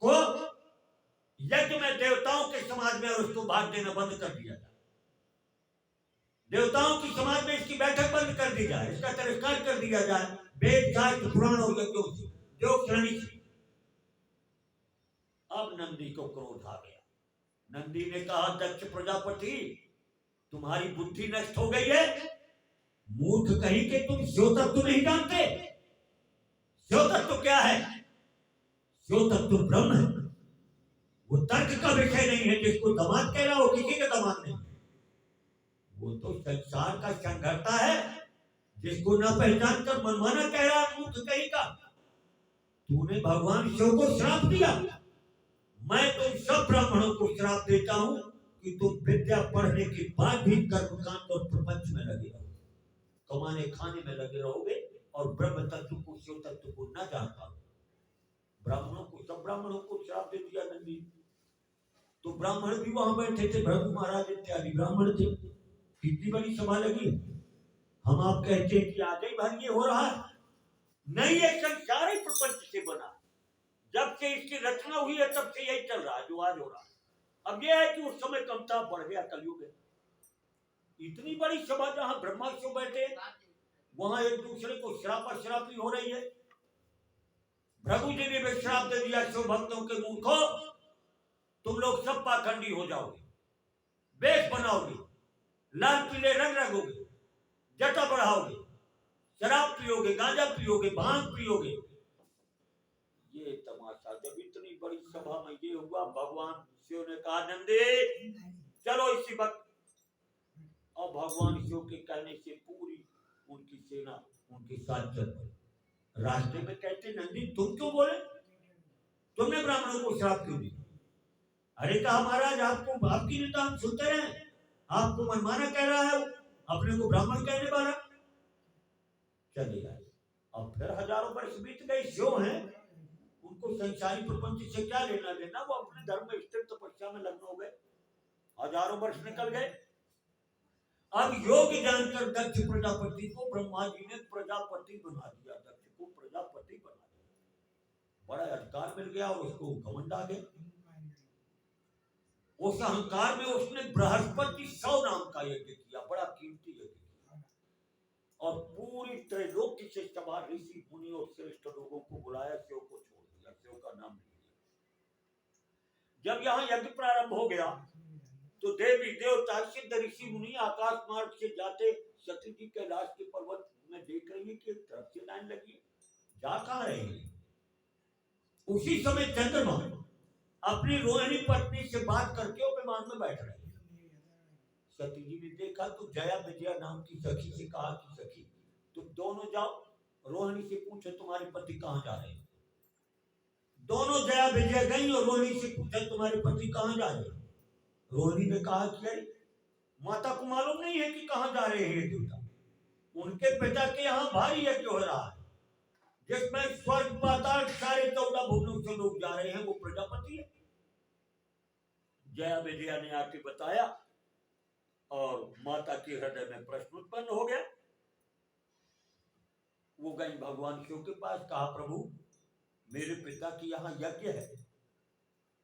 को यज्ञ में देवताओं के समाज में और उसको भाग देना बंद कर दिया जाए। देवताओं की समाज में इसकी बैठक बंद कर दी जाए, इसका तिरस्कार कर दिया जाए, वेद शास्त्र पुराण और यज्ञों से, जो श्रेणी से। अब नंदी को क्रोध आ गया। नंदी ने कहा, दक्ष प्रजापति, तुम्हारी बुद्धि नष्ट हो गई है। मूर्ख कहीं के तुम शिव तत्व नहीं जानते। शिव तत्व क्या है? शिव तत्व ब्रह्म है, वो तर्क का विषय नहीं है। जिसको दामाद कह रहा हो, किसी का दामाद नहीं, वो तो संसार का संघर्ता है। जिसको न पहचान कर मनमाना कह रहा है, मूर्ख कहीं का। तूने भगवान शिव को श्राप दिया। मैं तुम सब ब्राह्मणों को श्राप देता हूं कि तुम विद्या पढ़ने के बाद भी कर्मकांड और प्रपंच में लगे रहो, कमाने खाने में लगे रहोगे, और ब्रह्म तत्व को, शिव तत्व को न जान पाओ। ब्राह्मणों को, सब ब्राह्मणों को श्राप दे दिया नंदी। तो ब्राह्मण भी वहां बैठे थे, भृगु महाराज इत्यादि ब्राह्मण थे। कितनी बड़ी सभा लगी। हम आप कहते हैं कि आगे भर ये हो रहा है, नहीं, ये संसार ही प्रपंच से बना। जब से इसकी रचना हुई है तब से यही चल रहा है जो आज हो रहा है। अब यह है कि उस समय कमता बढ़ गया, कलयुग है। इतनी बड़ी सभा जहां ब्रह्मा शिव बैठे, वहां एक दूसरे को श्रापी हो रही है। भृगु जी ने भी श्राप दे दिया शिव भक्तों के मुंह को, तुम लोग सब पाखंडी हो जाओगे, वेश बनाओगे, लाल पीले रंग रंगोगे, जटा बढ़ाओगे, शराब पियोगे, गांजा पियोगे, भांग पियोगे। ये तमाशा जब इतनी बड़ी सभा में ये हुआ, भगवान शिव ने कहा, नंदी चलो इसी वक्त। और भगवान शिव के कहने से पूरी उनकी सेना उनके साथ चल पड़ी। रास्ते में कहते, नंदी तुम क्यों बोले, तुमने ब्राह्मणों को श्राप क्यों दिया? अरे कहा, महाराज आपको, आपकी नेता हम सुनते रहे, आपको मनमाना कह रहा है, अपने को ब्राह्मण कहने वाला। चले आए। अब फिर हजारों वर्ष बीत गए। शिव हैं, उनको संसारी प्रपंच से क्या लेना देना, वो अपने धर्म में स्थिर तपस्या में लग्न हो गए। हजारों वर्ष निकल गए। अब योग जानकर दक्ष प्रजापति को ब्रह्मा जी ने प्रजापति बना दिया, दक्ष को प्रजापति बना दिया। बड़ा अधिकार मिल गया और उसको घमंड आ गया। उस अहंकार में उसने बृहस्पति 100 नाम का यज्ञ किया, बड़ा कीमती यज्ञ किया, और पूरी त्रैलोक्य से सवार ऋषि मुनि और श्रेष्ठ लोगों को बुलाया, शिव को छोड़ दिया, शिव का नाम नहीं लिया। जब यहाँ यज्ञ प्रारंभ हो गया तो देवी देवता सिद्ध ऋषि मुनि आकाश मार्ग से जाते सती जी कैलाश के पर्वत में देख रही है कि एक तरफ से लाइन लगी है, जा कहाँ रही है। उसी समय चंद्रमा अपनी रोहिणी पत्नी से बात करके वो विमान में बैठ रहे हैं। सती जी ने देखा तो जया विजया नाम की सखी से कहा कि सखी तुम दोनों जाओ, रोहिणी से पूछो तुम्हारे पति कहाँ जा रहे हैं। दोनों जया विजय गई और रोहिणी से पूछा तुम्हारे पति कहाँ जा रहे हैं। रोहिणी ने कहा कि अरे माता को मालूम नहीं है कि कहाँ जा रहे हैं देवता, उनके पिता के यहाँ भारी यज्ञ हो रहा है जिसमें स्वर्ग पाताल सारे 14 भुवनों से लोग जा रहे हैं, वो प्रजापति है। जया विजया ने आके बताया और माता के हृदय में प्रश्न उत्पन्न हो गया। वो गई भगवान शिव के पास, कहा प्रभु मेरे पिता की यहाँ यज्ञ है,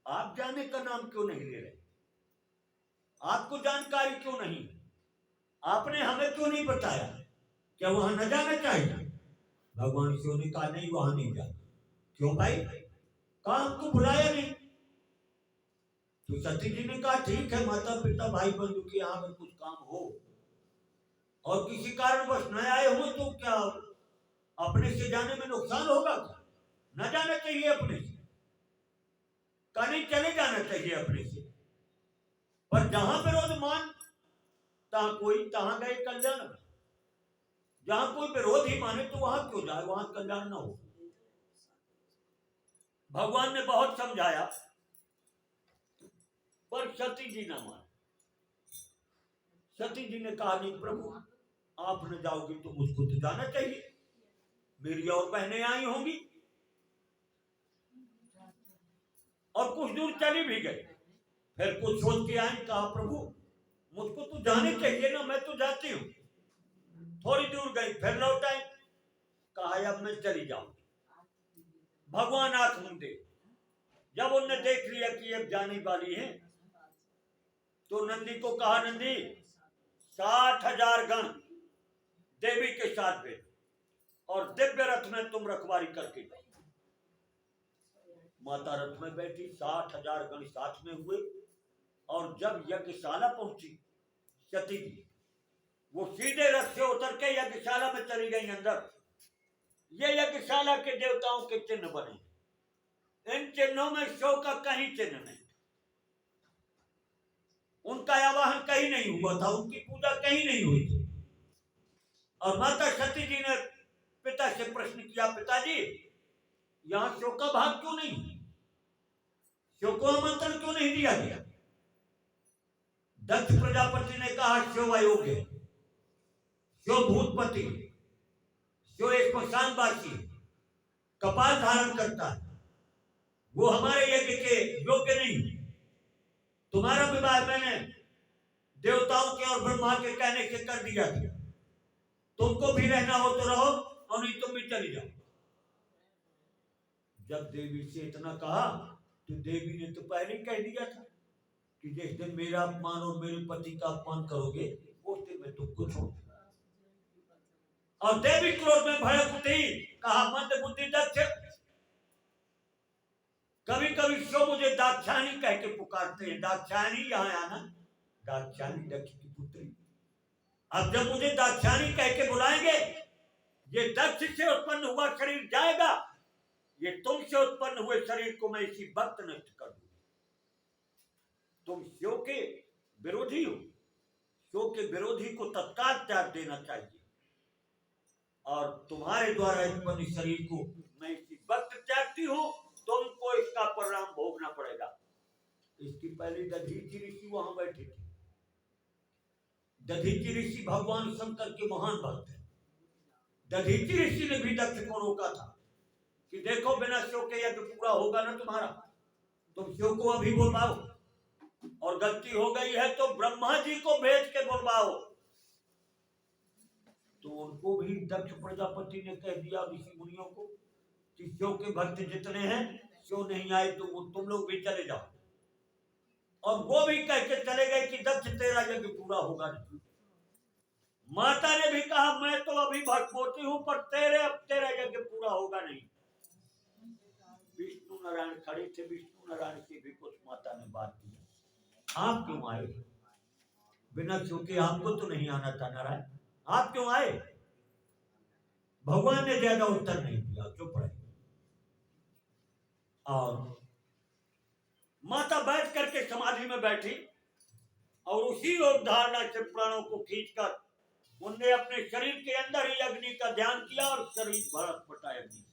आप जाने का नाम क्यों नहीं ले रहे, आपको जानकारी क्यों नहीं, आपने हमें क्यों नहीं बताया, क्या वहां न जाना चाहिए। भगवान शिव ने कहा नहीं वहां नहीं जाना। क्यों भाई, कहा हमको बुलाया नहीं। तो सती जी ने कहा ठीक है, माता पिता भाई बंधु के यहाँ अगर कुछ काम हो और किसी कारणवश न आए हो तो क्या अपने से जाने में नुकसान होगा, न जाना चाहिए अपने से, कहीं चले जाना चाहिए अपने से। पर जहां विरोध मान तहां कोई तहां गए कल्याण, जहां कोई विरोध ही माने तो वहां क्यों जाए, वहां कल्याण न हो। भगवान ने बहुत समझाया पर सती जी ना माने। सती जी ने कहा नहीं प्रभु आप न जाओगे तो मुझको तो जाना चाहिए, मेरी और बहनें आई होंगी। और कुछ दूर चली भी गई, फिर कुछ सोच के आई, कहा प्रभु मुझको तो जाने चाहिए ना, मैं तो जाती हूँ। थोड़ी दूर गई फिर लौट आई, कहा अब मैं चली जाऊंगी। भगवान आंख मूंदे, जब उनने देख लिया कि अब जाने वाली है तो नंदी को कहा नंदी 60,000 गण देवी के साथ भेज और दिव्य रथ में तुम रखवारी करके जाओ। माता रथ में बैठी, 60,000 गण साथ में हुए और जब यज्ञशाला पहुंची सती जी, वो सीधे रथ से उतर के यज्ञशाला में चली गई अंदर। ये यज्ञशाला के देवताओं के चिन्ह बने, इन चिन्हों में शिव का कहीं चिन्ह नहीं, उनका आवाहन कहीं नहीं हुआ था, उनकी पूजा कहीं नहीं हुई थी। और माता सती जी ने पिता से प्रश्न किया, पिताजी यहां शिव का भाग क्यों नहीं, शिव को आमंत्रण क्यों नहीं दिया गया। दक्ष प्रजापति ने कहा शिव अयोग्य है, शिव भूतपति, शिव एक स्मशानवासी, कपाल धारण करता है, वो हमारे यज्ञ के योग्य नहीं। तुम्हारा विवाह मैंने देवताओं के और ब्रह्मा के कहने से कर दिया था, तुमको भी रहना हो तो रहो और नहीं तुम भी चली जाओ। जब देवी से इतना कहा तो देवी ने तो पहले ही कह दिया था कि जिस दिन मेरा अपमान और मेरे पति का अपमान करोगे उस दिन मैं तुमको छोड़ दूंगा। और देवी क्रोध में भड़क उठी, कहा मंद बुद्धि दक्ष, कभी कभी शिव मुझे दाक्षायणी कह के पुकारते हैं। दाक्षायणी यहाँ आना, दाक्षायणी दक्ष की पुत्री। अब जब मुझे दाक्षायणी कह के बुलाएंगे, ये दक्ष से उत्पन्न हुआ शरीर जाएगा, ये तुमसे उत्पन्न हुए शरीर को मैं इसी वक्त नष्ट कर दूंगा। तुम शिव के विरोधी हो, शिव के विरोधी को तत्काल त्याग देना चाहिए और तुम्हारे द्वारा उत्पन्न शरीर को मैं इसी वक्त त्यागती हूं, तुमको इसका परिणाम भोगना पड़ेगा। इसकी पहले दधीचि ऋषि वहां बैठे थे। दधीचि ऋषि भगवान शंकर के महान भक्त हैं। दधीचि ऋषि ने भी दक्ष को रोका था कि देखो बिना शिव के यज्ञ पूरा होगा ना तुम्हारा, तुम शिव को अभी बुलवाओ और गलती हो गई है तो ब्रह्मा जी को भेज के बुलवाओ। तो उनको भी दक्ष प्रजापति ने कह दिया ऋषि मुनियों को कि शिव के भक्त जितने हैं, शिव नहीं आए तो वो तुम लोग भी चले जाओ। और वो भी कह के चले गए कि दक्ष तेरा यज्ञ पूरा होगा नहीं। माता ने भी कहा मैं तो अभी भटकोती हूं पर तेरा यज्ञ पूरा होगा नहीं। विष्णु नारायण खड़े थे, विष्णु नारायण से भी कुछ माता ने बात की, आप क्यों आए, बिना शिव के आपको तो नहीं आना था नारायण, आप क्यों आए? भगवान ने ज्यादा उत्तर नहीं दिया, चुप रहे। और माता बैठ करके समाधि में बैठी और उसी योग धारणा से प्राणों को खींचकर उनने अपने शरीर के अंदर ही अग्नि का ध्यान किया और शरीर भड़क उठा। अग्नि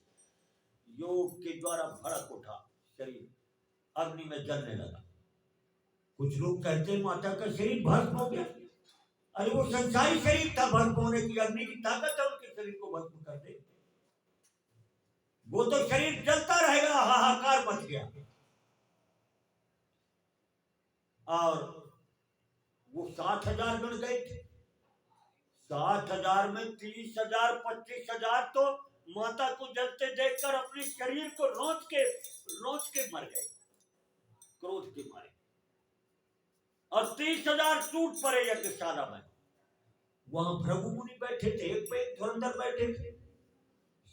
योग के द्वारा भड़क उठा, शरीर अग्नि में जलने लगा। कुछ लोग कहते हैं माता का शरीर भस्म हो गया। अरे वो संसारी शरीर था, भस्म होने की अग्नि की ताकत है उनके शरीर को भस्म कर दे। वो तो शरीर जलता रहेगा, हाहाकार मच गया। और वो 60,000 गण गए थे। 60,000 में 30,000 25,000 तो माता को जलते देखकर अपने शरीर को रोज के मर गए, क्रोध के मारे। और 30,000 टूट पड़े यज्ञशाला में। वहां भृगु मुनि बैठे थे, एक पे धुरंधर बैठे थे,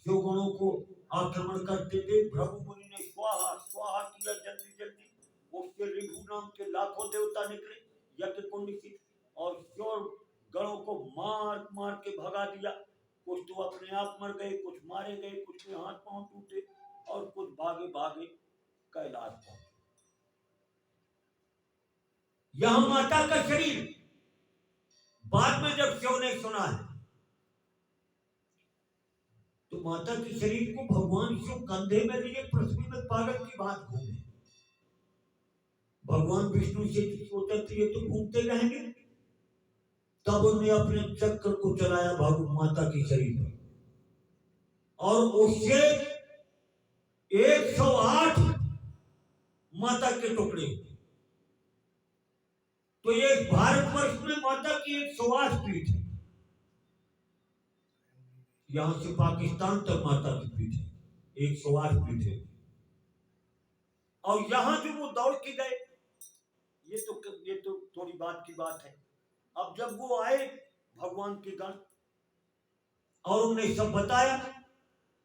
शिवगणों को आक्रमण करते थे। भृगु मुनि ने स्वाहा स्वाहा किया, जल्दी जल्दी उसके रिभु नाम के लाखों देवता निकले यज्ञ कुंड से और शिव गणों को मार मार के भगा दिया। कुछ तो अपने आप मर गए, कुछ मारे गए, कुछ के हाथ पांव टूटे और कुछ भागे भागे कैलाश पहुंचे। यहां माता का शरीर बाद में जब शिव ने सुना है तो माता के शरीर को भगवान शिव कंधे में लिए पृथ्वी में पागल की बात घूमे। भगवान विष्णु से सोचते ये तो घूमते रहेंगे। तब उन्होंने अपने चक्र को चलाया भगवान माता के शरीर पर और उससे 108 माता के टुकड़े। तो ये भारतवर्ष में माता की 108 पीठ है। यहां से पाकिस्तान तक माता की पीठ है, 108 पीठ है। और यहां जो वो दौड़ के गए, ये तो थोड़ी बात की बात है। अब जब वो आए भगवान के गण और उन्हें सब बताया,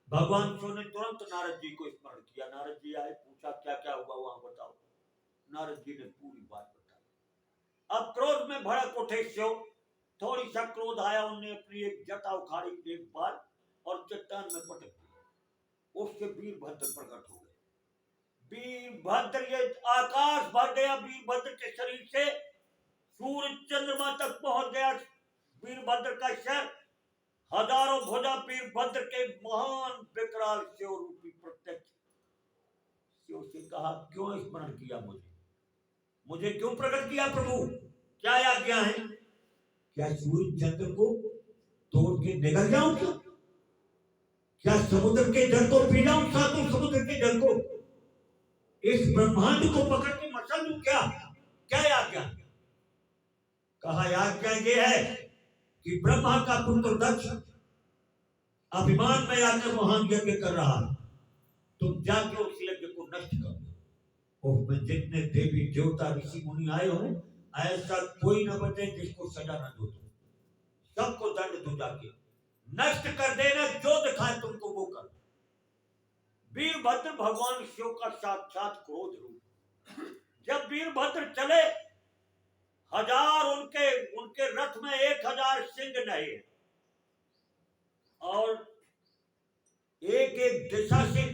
भगवान शिव ने तुरंत नारद जी को स्मरण किया। नारद जी आए, पूछा क्या क्या हुआ वहां बताओ। नारद जी ने पूरी बात बताई। अब क्रोध में भड़क उठे शिव, थोड़ी सा क्रोध आया, उन्हें अपनी एक जटा उखाड़ी एक बार और चट्टान में पटक दिया। उससे वीरभद्र प्रकट हो गए। वीरभद्र ये आकाश भर गया, वीरभद्र के शरीर से सूर्य चंद्रमा तक पहुंच गया। वीरभद्र का शर हजारों भुजा वीरभद्र के महान विकराल शिव रूपी प्रत्यक्ष। शिव से कहा क्यों स्मरण किया मुझे क्यों प्रकट किया प्रभु, क्या आज्ञा है? क्या सूर्य चंद्र को तोड़ के निकल जाऊं क्या समुद्र के जल को पी जाऊं, सातों समुद्र के जल को, इस ब्रह्मांड को पकड़ के मसल दूं क्या आज्ञा? कहा आज्ञा ये है कि ब्रह्मा का पुत्र दक्ष अभिमान में आकर महान यज्ञ कर रहा है, तुम जाके उस यज्ञ को नष्ट कर दो। उसमें जितने देवी देवता ऋषि मुनि आए हो, ऐसा कोई न बचे जिसको सजा न दो, सबको दंड दो, जाके नष्ट कर देना, जो दिखाए तुमको वो कर। वीरभद्र भगवान शिव का साक्षात क्रोध रूप। जब वीरभद्र चले, हजार उनके रथ में 1000 सिंह नहीं और एक एक दिशा से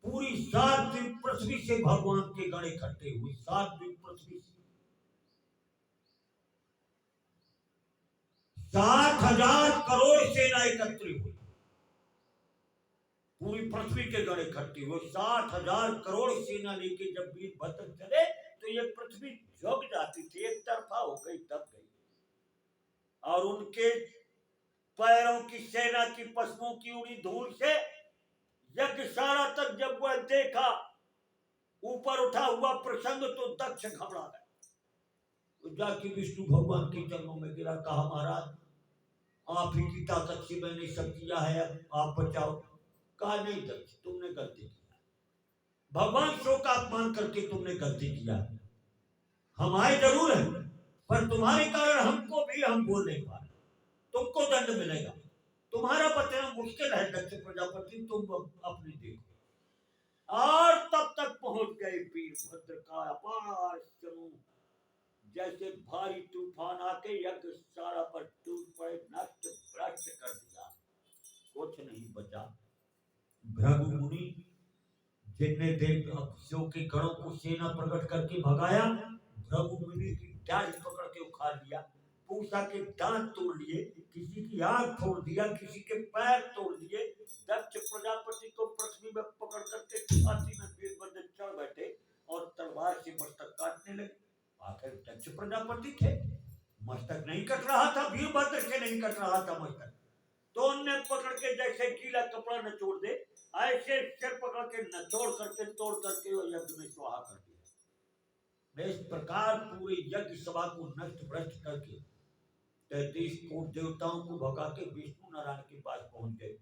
पूरी 7 द्वीप पृथ्वी से भगवान के गण इकट्ठे हुए। 7 द्वीप पृथ्वी से 60,000 करोड़ सेना एकत्रित हुई। पूरी पृथ्वी के गण इकट्ठे हुए। 60,000 करोड़ सेना लेके जब वीरभद्र चले तो ये पृथ्वी झुक जाती थी, एक तरफा हो गई, दब गई। और उनके पैरों की सेना की पशुओं की उड़ी धूल से यज्ञशाला तक जब वह देखा ऊपर उठा हुआ प्रसंग, तो दक्ष घबरा गया। तो जाके विष्णु भगवान के चरणों में गिरा, कहा महाराज आप ही की ताकत से मैंने सब किया है, आप बचाओ। कहा नहीं दक्ष, तुमने गलती किया, भगवान शिव का अपमान करके तुमने गलती किया। हम आए जरूर है, पर तुम्हारे कारण हमको भी हम बोल नहीं पा रहे, तुमको दंड मिलेगा, तुम्हारा बचना मुश्किल है दक्ष प्रजापति, तुम अपनी देखो। और तब तक पहुंच गए वीरभद्र का अपार समूह जैसे भारी तूफान आके यज्ञ सारा पर टूट पड़े, नष्ट भ्रष्ट कर दिया, कुछ नहीं बचा। भृगु मुनि जिनने देवों के गणों को सेना प्रकट करके भगाया, भृगु मुनि की डाढ़ पकड़ के उखाड़ लिया, पूषा के दांत तोड़ लिए, किसी की आंख तोड़ दिया, किसी के पैर तोड़ दिए। दक्ष प्रजापति को पृथ्वी में पकड़ करके छाती में वीरभद्र चढ़ बैठे और तलवार से मस्तक काटने लगे। आखिर दक्ष प्रजापति थे, मस्तक नहीं कट रहा था, वीरभद्र से नहीं कट रहा था मस्तक, तो उनने पकड़ के जैसे गीला कपड़ा नचोड़ दे, ऐसे सिर पकड़ के नचोड़ करके तोड़ करके यज्ञ में स्वाहा कर दिया। इस प्रकार पूरे यज्ञ सभा को नष्ट भ्रष्ट करके 33 कोट देवताओं को भगा के विष्णु नारायण के पास पहुंच गए।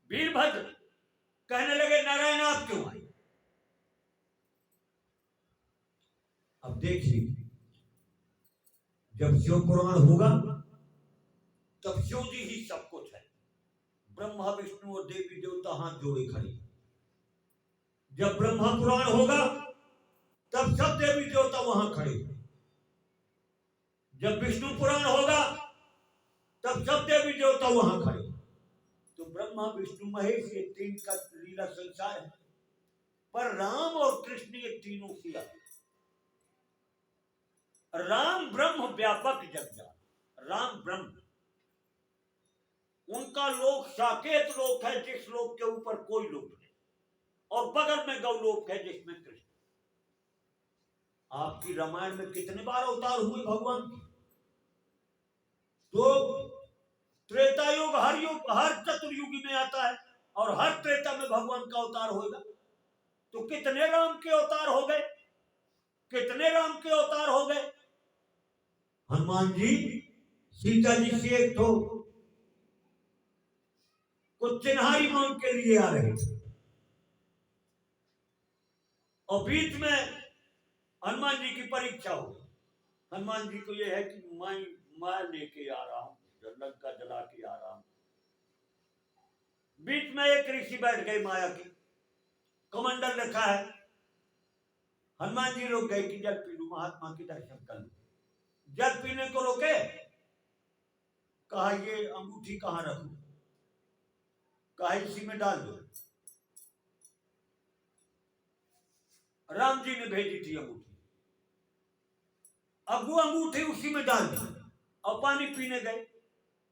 वीरभद्र कहने लगे, नारायण आप क्यों आए? अब देखिए, जब शिव पुराण होगा तब शिव जी ही सब कुछ है। ब्रह्मा विष्णु और देवी देवता हाथ जोड़े खड़े। जब ब्रह्मा पुराण होगा तब सब देवी देवता वहां खड़े। जब विष्णु पुराण होगा तब सब देवी देवता वहां खड़े। तो ब्रह्मा विष्णु महेश ये तीन का लीला संसार है, पर राम और कृष्ण ये तीनों से अलग। राम ब्रह्म व्यापक जग जान, राम ब्रह्म, उनका लोक साकेत लोक है, जिस लोक के ऊपर कोई लोक नहीं, और बगल में गौलोक है जिसमें कृष्ण। आपकी रामायण में कितने बार अवतार हुए भगवान की? तो त्रेता युग, हर युग, हर चतुर्युगी में आता है और हर त्रेता में भगवान का अवतार होगा। तो कितने राम के अवतार हो गए? कितने राम के अवतार हो गए? हनुमान जी सीता जी से एक तो कुछ चिन्हारी मांग के लिए आ रहे थे, और बीच में हनुमान जी की परीक्षा हो। हनुमान जी को यह है कि मैं लेके आ रहा हूं, लंका जला के आ रहा हूं। बीच में एक ऋषि बैठ गए, माया की कमंडल रखा है। हनुमान जी लोग गए कि जल पी लूं, महात्मा के दर्शन कर लूं। जल पीने को रोके, कहा ये अंगूठी कहां रखूं? कहा इसी में डाल दो। राम जी ने भेजी थी अंगूठी, अब वो अंगूठी उसी में डाल दी और पानी पीने गए।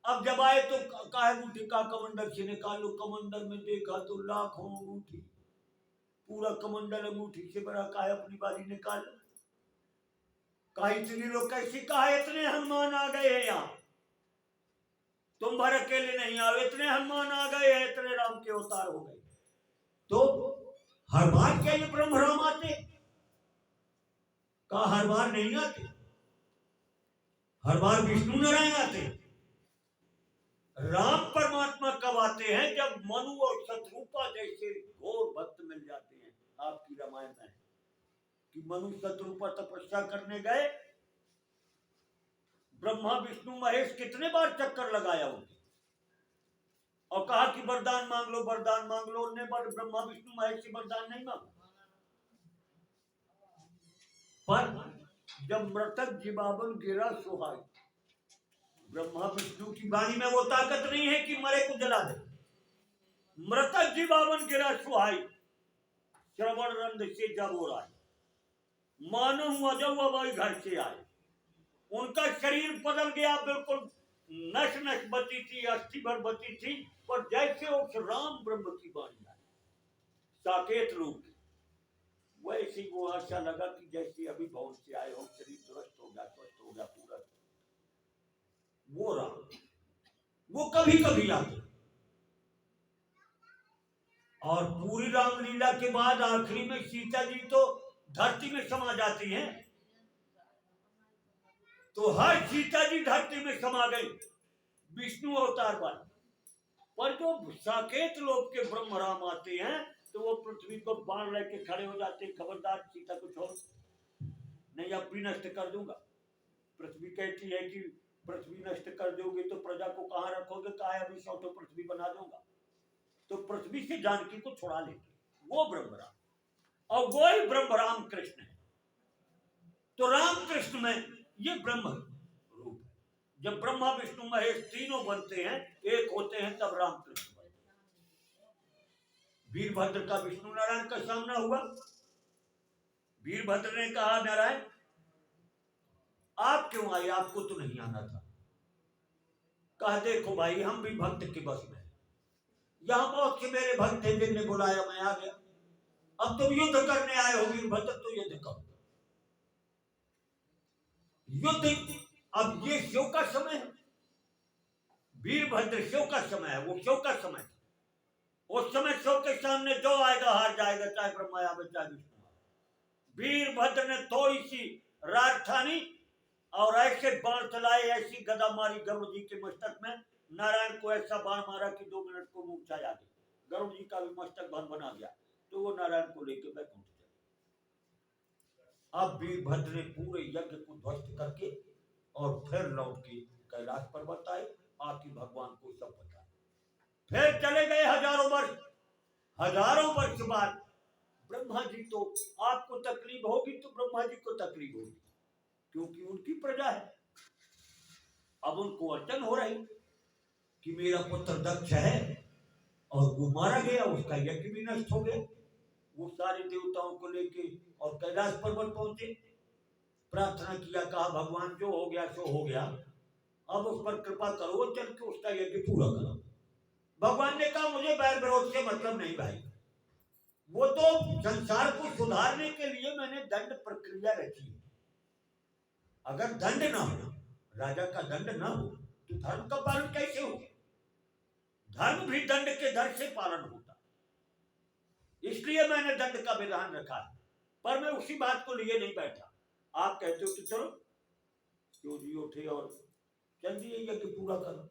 अब जब आए तो कहा अंगूठी का कमंडल से निकालो। कमंडल में देखा तो लाखों अंगूठी, पूरा कमंडल अंगूठी से भरा। कहा अपनी बारी निकाल। कहा इतने लोग कैसे? कहा इतने हनुमान आ गए हैं यहाँ, तुम भर अकेले नहीं आओ, इतने हनुमान आ गए हैं, इतने राम के अवतार हो गए। तो हर बार क्या ये ब्रह्म राम आते? कहा हर बार नहीं आते, हर बार विष्णु नारायण आते। राम परमात्मा कब आते हैं? जब मनु और शत्रुपा जैसे घोर भक्त मिल जाते हैं। आपकी रामायण में है कि मनु शत्रुपा तपस्या करने गए, ब्रह्मा विष्णु महेश कितने बार चक्कर लगाया उनके, और कहा कि वरदान मांग लो, वरदान मांग लो। उन्होंने ब्रह्मा विष्णु महेश से वरदान नहीं मांगा। पर जब मृतक जीवावन गिरा सुहाई, ब्रह्मा विष्णु की वाणी में वो ताकत नहीं है कि मरे को जला दे। मृतक जीवावन गिरा सुहाई, श्रवण रंध से जब हो रहा है, मानो अजब वही घर से आए। उनका शरीर बदल गया, बिल्कुल नश नश बची थी, अस्थि भर बची थी, पर जैसे उस राम ब्रह्म की वाणी आई, साकेत रूप, वैसे वो ऐसा लगा कि जैसे अभी भवन से आए हो, शरीर दुरुस्त हो गया, स्वस्थ हो गया पूरा। वो राम, वो कभी कभी आते। और पूरी रामलीला के बाद आखिरी में सीता जी तो धरती में समा जाती हैं, तो हर सीता जी धरती में समा गई विष्णु अवतार वाले। पर जो साकेत लोक के ब्रह्म राम आते हैं तो वो पृथ्वी को बाण लेके खड़े हो जाते हैं, खबरदार सीता को छोड़, नहीं अब भी नष्ट कर दूंगा। पृथ्वी कहती है कि पृथ्वी नष्ट कर दोगे तो प्रजा को कहां रखोगे? कहा अभी सौ तो पृथ्वी बना दूंगा। तो पृथ्वी से जानकी को छुड़ा लेंगे, वो ब्रह्म राम, और वो ही ब्रह्म राम कृष्ण है। तो रामकृष्ण में ये ब्रह्म रूप है। जब ब्रह्मा विष्णु महेश तीनों बनते हैं, एक होते हैं, तब रामकृष्ण बनते हैं। वीरभद्र का विष्णु नारायण का सामना हुआ। वीरभद्र ने कहा, नारायण आप क्यों आए, आपको तो नहीं आना था। कहा, देखो भाई, हम भी भक्त के बस में, यहां बहुत से मेरे भक्त थे जिनने बुलाया, मैं आ गया। अब तुम युद्ध करने आए हो वीरभद्र, तो युद्ध करो। युद्ध अब ये शिव का समय है, वीरभद्र शिव का समय है, वो शिव का समय है। उस समय शिव के सामने जो आएगा हार जाएगा, चाहे ब्रह्मा आवे चाहे विष्णु आवे। वीरभद्र ने थोड़ी सी राजधानी और ऐसे बाण चलाए, ऐसी गदा मारी गरुड़ जी के मस्तक में। नारायण को ऐसा बाण मारा कि 2 मिनट को मूर्छा आ गई। गरुड़ जी का भी मस्तक भन बना गया, तो वो नारायण को लेकर बैकुंठ चले। अब वीरभद्र ने पूरे यज्ञ को ध्वस्त करके और फिर लौट के कैलाश पर्वत आए, आके भगवान को सब बताया। फिर चले गए हजारों वर्ष। हजारों वर्ष बाद ब्रह्मा जी, तो आपको तकलीफ होगी तो ब्रह्मा जी को तकलीफ होगी, क्योंकि उनकी प्रजा है। अब उनको अड़चन हो रही कि मेरा पुत्र दक्ष है और वो मारा गया, उसका यज्ञ भी नष्ट हो गया। वो सारे देवताओं को लेके और कैलाश पर्वत पहुंचे, प्रार्थना किया, कहा भगवान जो हो गया सो हो गया, अब उस पर कृपा करो, चल के उसका यज्ञ पूरा करो। भगवान ने कहा, मुझे बैर विरोध से मतलब नहीं भाई, वो तो संसार को सुधारने के लिए मैंने दंड प्रक्रिया रखी है। अगर दंड ना हो, राजा का दंड ना हो, तो धर्म का पालन कैसे हो? धर्म भी दंड के दर से पालन होता, इसलिए मैंने दंड का विधान रखा है। पर मैं उसी बात को लिए नहीं बैठा। आप कहते हो तो चलो, क्यों जी उठे और चल दिए यज्ञ पूरा करो।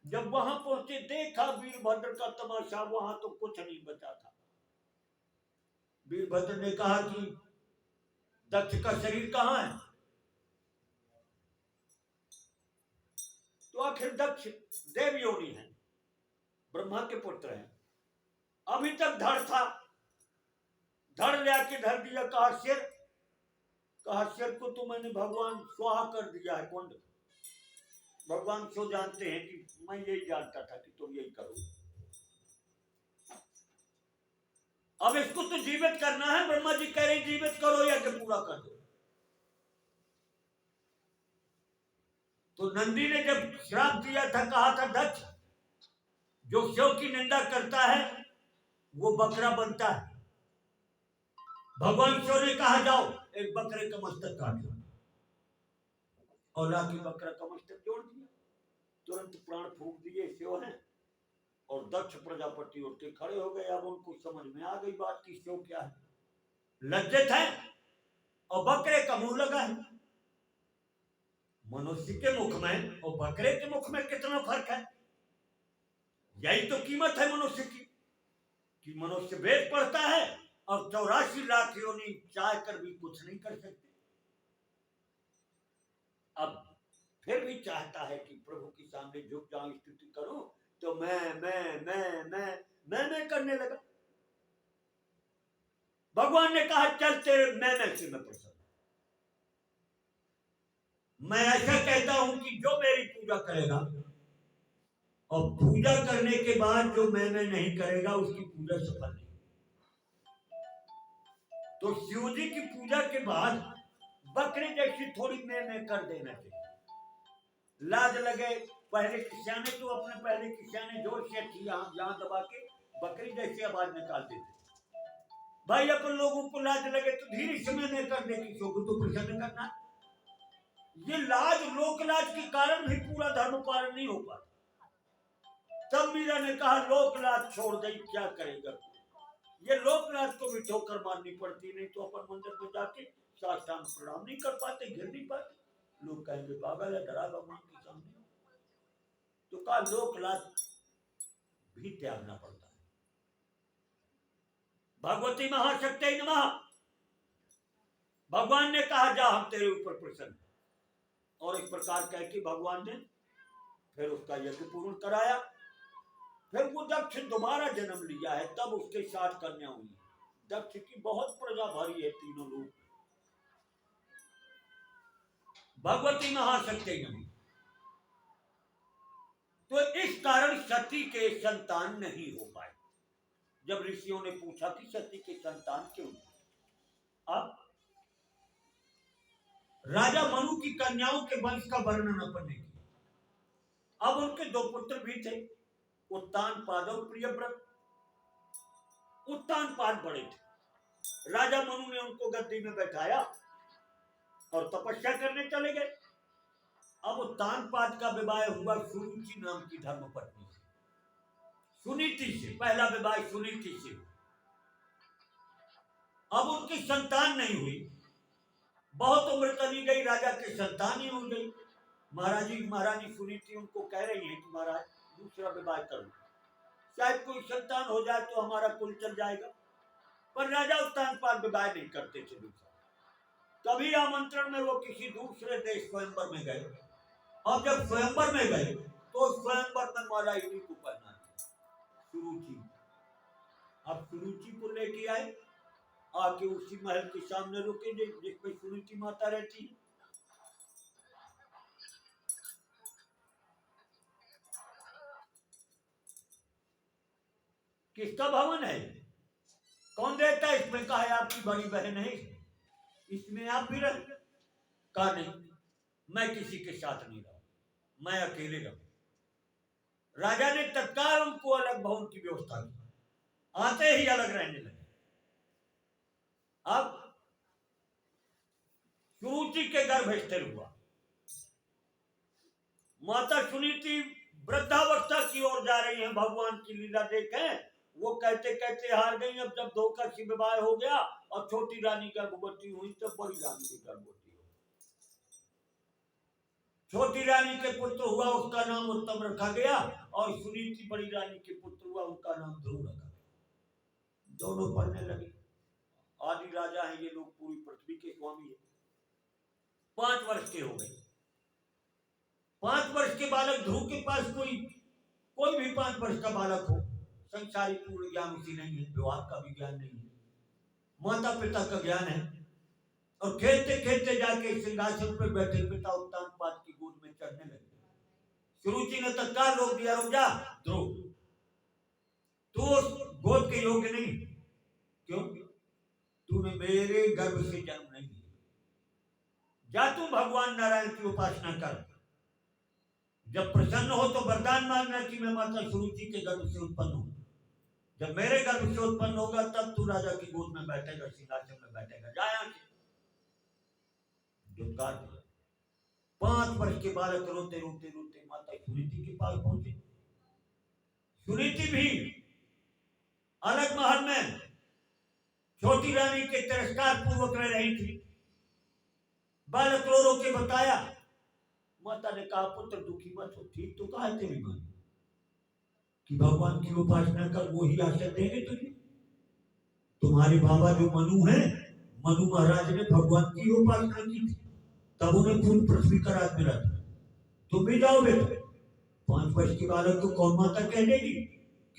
जब वहां पहुंचे, देखा वीरभद्र का तमाशा, वहां तो कुछ नहीं बचा था। वीरभद्र ने कहा कि दक्ष का शरीर कहां है? तो आखिर दक्ष देव योनि है, ब्रह्मा के पुत्र हैं। अभी तक धड़ था, धड़ लेके धर दिया। कहा सिर को तो मैंने भगवान स्वाहा कर दिया है कुंड। भगवान सो जानते हैं कि मैं यही जानता था कि तुम यही करो। अब इसको तो जीवित करना है। ब्रह्मा जी कह रहे जीवित करो, यज्ञ पूरा कर दो। तो नंदी ने जब श्राप दिया था, कहा था दक्ष जो शिव की निंदा करता है वो बकरा बनता है। भगवान शिव ने कहा जाओ एक बकरे का मस्तक काट लो, और लाके बकरा का मस्तक जोड़ दिया। तुरंत प्राण फूंक दिए शिव हैं, और दक्ष प्रजापति उठ के खड़े हो गए। अब उनको समझ में आ गई बात की शिव क्या है। लज्जित है और बकरे का मुंह लगा है। मनुष्य के मुख में और बकरे के मुख में कितना फर्क है। यही तो कीमत है मनुष्य की, कि मनुष्य वेद पढ़ता है और 84 लाख योनि चाह कर भी कुछ नहीं कर सकते। अब फिर भी चाहता है कि प्रभु के सामने झुक जाऊं, स्तुति करूं, तो मैं करने लगा। भगवान ने कहा चल तेरे मैं से मैं प्रसन्न। मैं ऐसा कहता हूं कि जो मेरी पूजा करेगा और पूजा करने के बाद जो मैं नहीं करेगा उसकी पूजा सफल नहीं। तो शिव जी की पूजा के बाद बकरे जैसी थोड़ी मैं कर देना चाहिए। लाज लगे, पहले किसाने तो अपने पहले किसाने जोर से थी यहाँ दबा के बकरी जैसी आवाज निकालते थे। भाई अपन लोगों को लाज लगे तो धीरे से मैं कर दे, किसी को तो प्रसन्न करना। ये लाज लोक लाज के कारण भी पूरा धर्म पालन नहीं हो पाता। तब मीरा ने कहा लोक लाज छोड़ दे, क्या करेगा। ये लोक लाज को भी ठोकर मारनी पड़ती, नहीं तो अपन मंदिर में जाके साष्टांग प्रणाम नहीं कर पाते, गिर नहीं पाते। लोग कहेंगे पागल है, डरा भगवान के सामने। तो कहा लोक लाज भी त्यागना पड़ता है। भगवती महाशक्ति नमः। भगवान ने कहा जा हम तेरे ऊपर प्रसन्न। और इस प्रकार कह के भगवान ने फिर उसका यज्ञ पूर्ण कराया। फिर वो दक्ष दोबारा जन्म लिया है, तब उसके 60 कन्या हुई। दक्ष की बहुत प्रजा भरी है, तीनों लोग। भगवती महाशक्ति नहीं। तो इस कारण सती के संतान नहीं हो पाए। जब ऋषियों ने पूछा कि सती के संतान क्यों नहीं, अब राजा मनु की कन्याओं के वंश का वर्णन अपन ने किया। अब उनके दो पुत्र भी थे, उत्तानपाद और प्रियव्रत। उत्तानपाद बड़े थे। राजा मनु ने उनको गद्दी में बैठाया और तपस्या करने चले गए। अब उत्तानपाद का विवाह हुआ सुरुचि नाम की धर्मपत्नी से, सुनीति से। पहला विवाह सुनीति से। अब उनकी संतान नहीं हुई। बहुत उम्र चली गई, राजा की संतान ही हो गई। महारानी सुनीति उनको कह रही है कि महाराज दूसरा विवाह करो, शायद कोई संतान हो जाए तो हमारा कुल चल जाएगा। पर राजा उत्तानपाद विवाह नहीं करते थे दूसरा। कभी आमंत्रण में वो किसी दूसरे देश स्वयंवर में गए, और जब स्वयंवर में गए तो स्वयंवर में माला इन्हीं को पहना सुरुचि। अब सुरुचि को लेके आए, आके उसी महल के सामने रुके जिसमें सुनीति माता रहती है। किसका भवन है, कौन रहता है इसमें? कहा है आपकी बड़ी बहन है, इसमें आप भी रहे। कहा नहीं, मैं किसी के साथ नहीं रहूं, मैं अकेले रहूं। राजा ने तत्काल उनको अलग भवन की व्यवस्था की, आते ही अलग रहने लगे। अब सुरुचि के गर्भ स्थिर हुआ। माता सुनीति वृद्धावस्था की ओर जा रही हैं। भगवान की लीला देखें, वो कहते कहते हार गई। अब जब धोखा से विवाह हो गया और छोटी रानी गर्भवती हुई, तब बड़ी रानी की गर्भवती हुई। छोटी रानी के पुत्र हुआ, उसका नाम उत्तम रखा गया, और सुनीति बड़ी रानी के पुत्र हुआ, उनका नाम ध्रुव रखा गया। दोनों पढ़ने लगे। आदि राजा हैं ये लोग, पूरी पृथ्वी के स्वामी है। 5 वर्ष के हो गए। 5 वर्ष के बालक ध्रुव के पास कोई भी 5 वर्ष का बालक हो, संसारी पूर्ण ज्ञान उसी नहीं है, व्यवहार का भी ज्ञान नहीं है, माता पिता का ज्ञान है। और खेलते खेलते जाके सिंहासन पर बैठे पिता उत्तानपाद की गोद में चढ़ने लगे। सुरुचि ने तत्काल रोक दिया, रुक जा ध्रुव, तू उस गोद के योग्य नहीं। क्यों? तूने मेरे गर्भ से जन्म नहीं लिया। जा तू भगवान नारायण की उपासना कर। जब प्रसन्न हो तो वरदान मांगना कि मैं माता सुरुचि के गर्भ से उत्पन्न हूं। जब मेरे गर्भ से उत्पन्न होगा तब तू राजा की गोद में बैठेगा, सिंहासन में बैठेगा। जाया 5 वर्ष के बालक रोते रोते रोते माता सुनीति के पास पहुंचे। सुनीति भी अलग महल में छोटी रानी के तिरस्कार पूर्वक रह रही थी। बालक रो रो के बताया। माता ने कहा, पुत्र दुखी मत हो, ठीक तो कहा तेरी मां कि भगवान की उपासना कर, वो ही आशा देंगे तुझे। तुम्हारे बाबा जो मनु है, मनु महाराज ने भगवान की उपासना की थी, तब उन्हें पूरी पृथ्वी का राज मिला था। तुम भी जाओ बेटे। 5 वर्ष के बालक को कौन माता कह देगी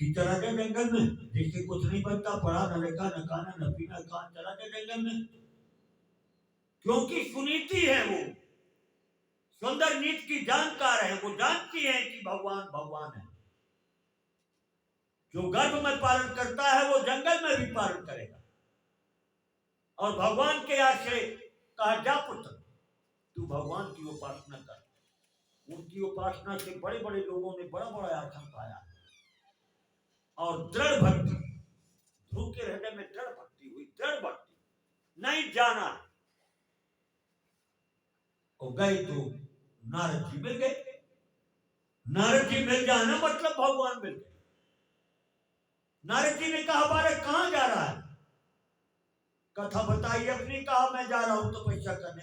कि चला जा जंगल में, जिससे कुछ नहीं बनता, पढ़ा न लिखा न खाना न पीना, कहा चला जा जंगल में। क्योंकि सुनीति है, वो सुंदर नीति की जानकार है, वो जानती है कि भगवान भगवान है। जो गर्भ में पालन करता है वो जंगल में भी पालन करेगा। और भगवान के आश्रय कहा, जा पुत्र तू भगवान की उपासना कर। उनकी उपासना से बड़े बड़े लोगों ने बड़ा बड़ा आसन पाया। और दृढ़ भक्ति, ध्रुव के हृदय में दृढ़ भक्ति हुई, दृढ़ भक्ति नहीं जाना। और गए तो नारद जी मिल गए। नारद जी मिल जाना मतलब भगवान मिल गए। नारद जी ने कहा, बालक कहां जा रहा है? कथा बताई अपनी। कहा, मैं जा रहा हूं तपस्या करने।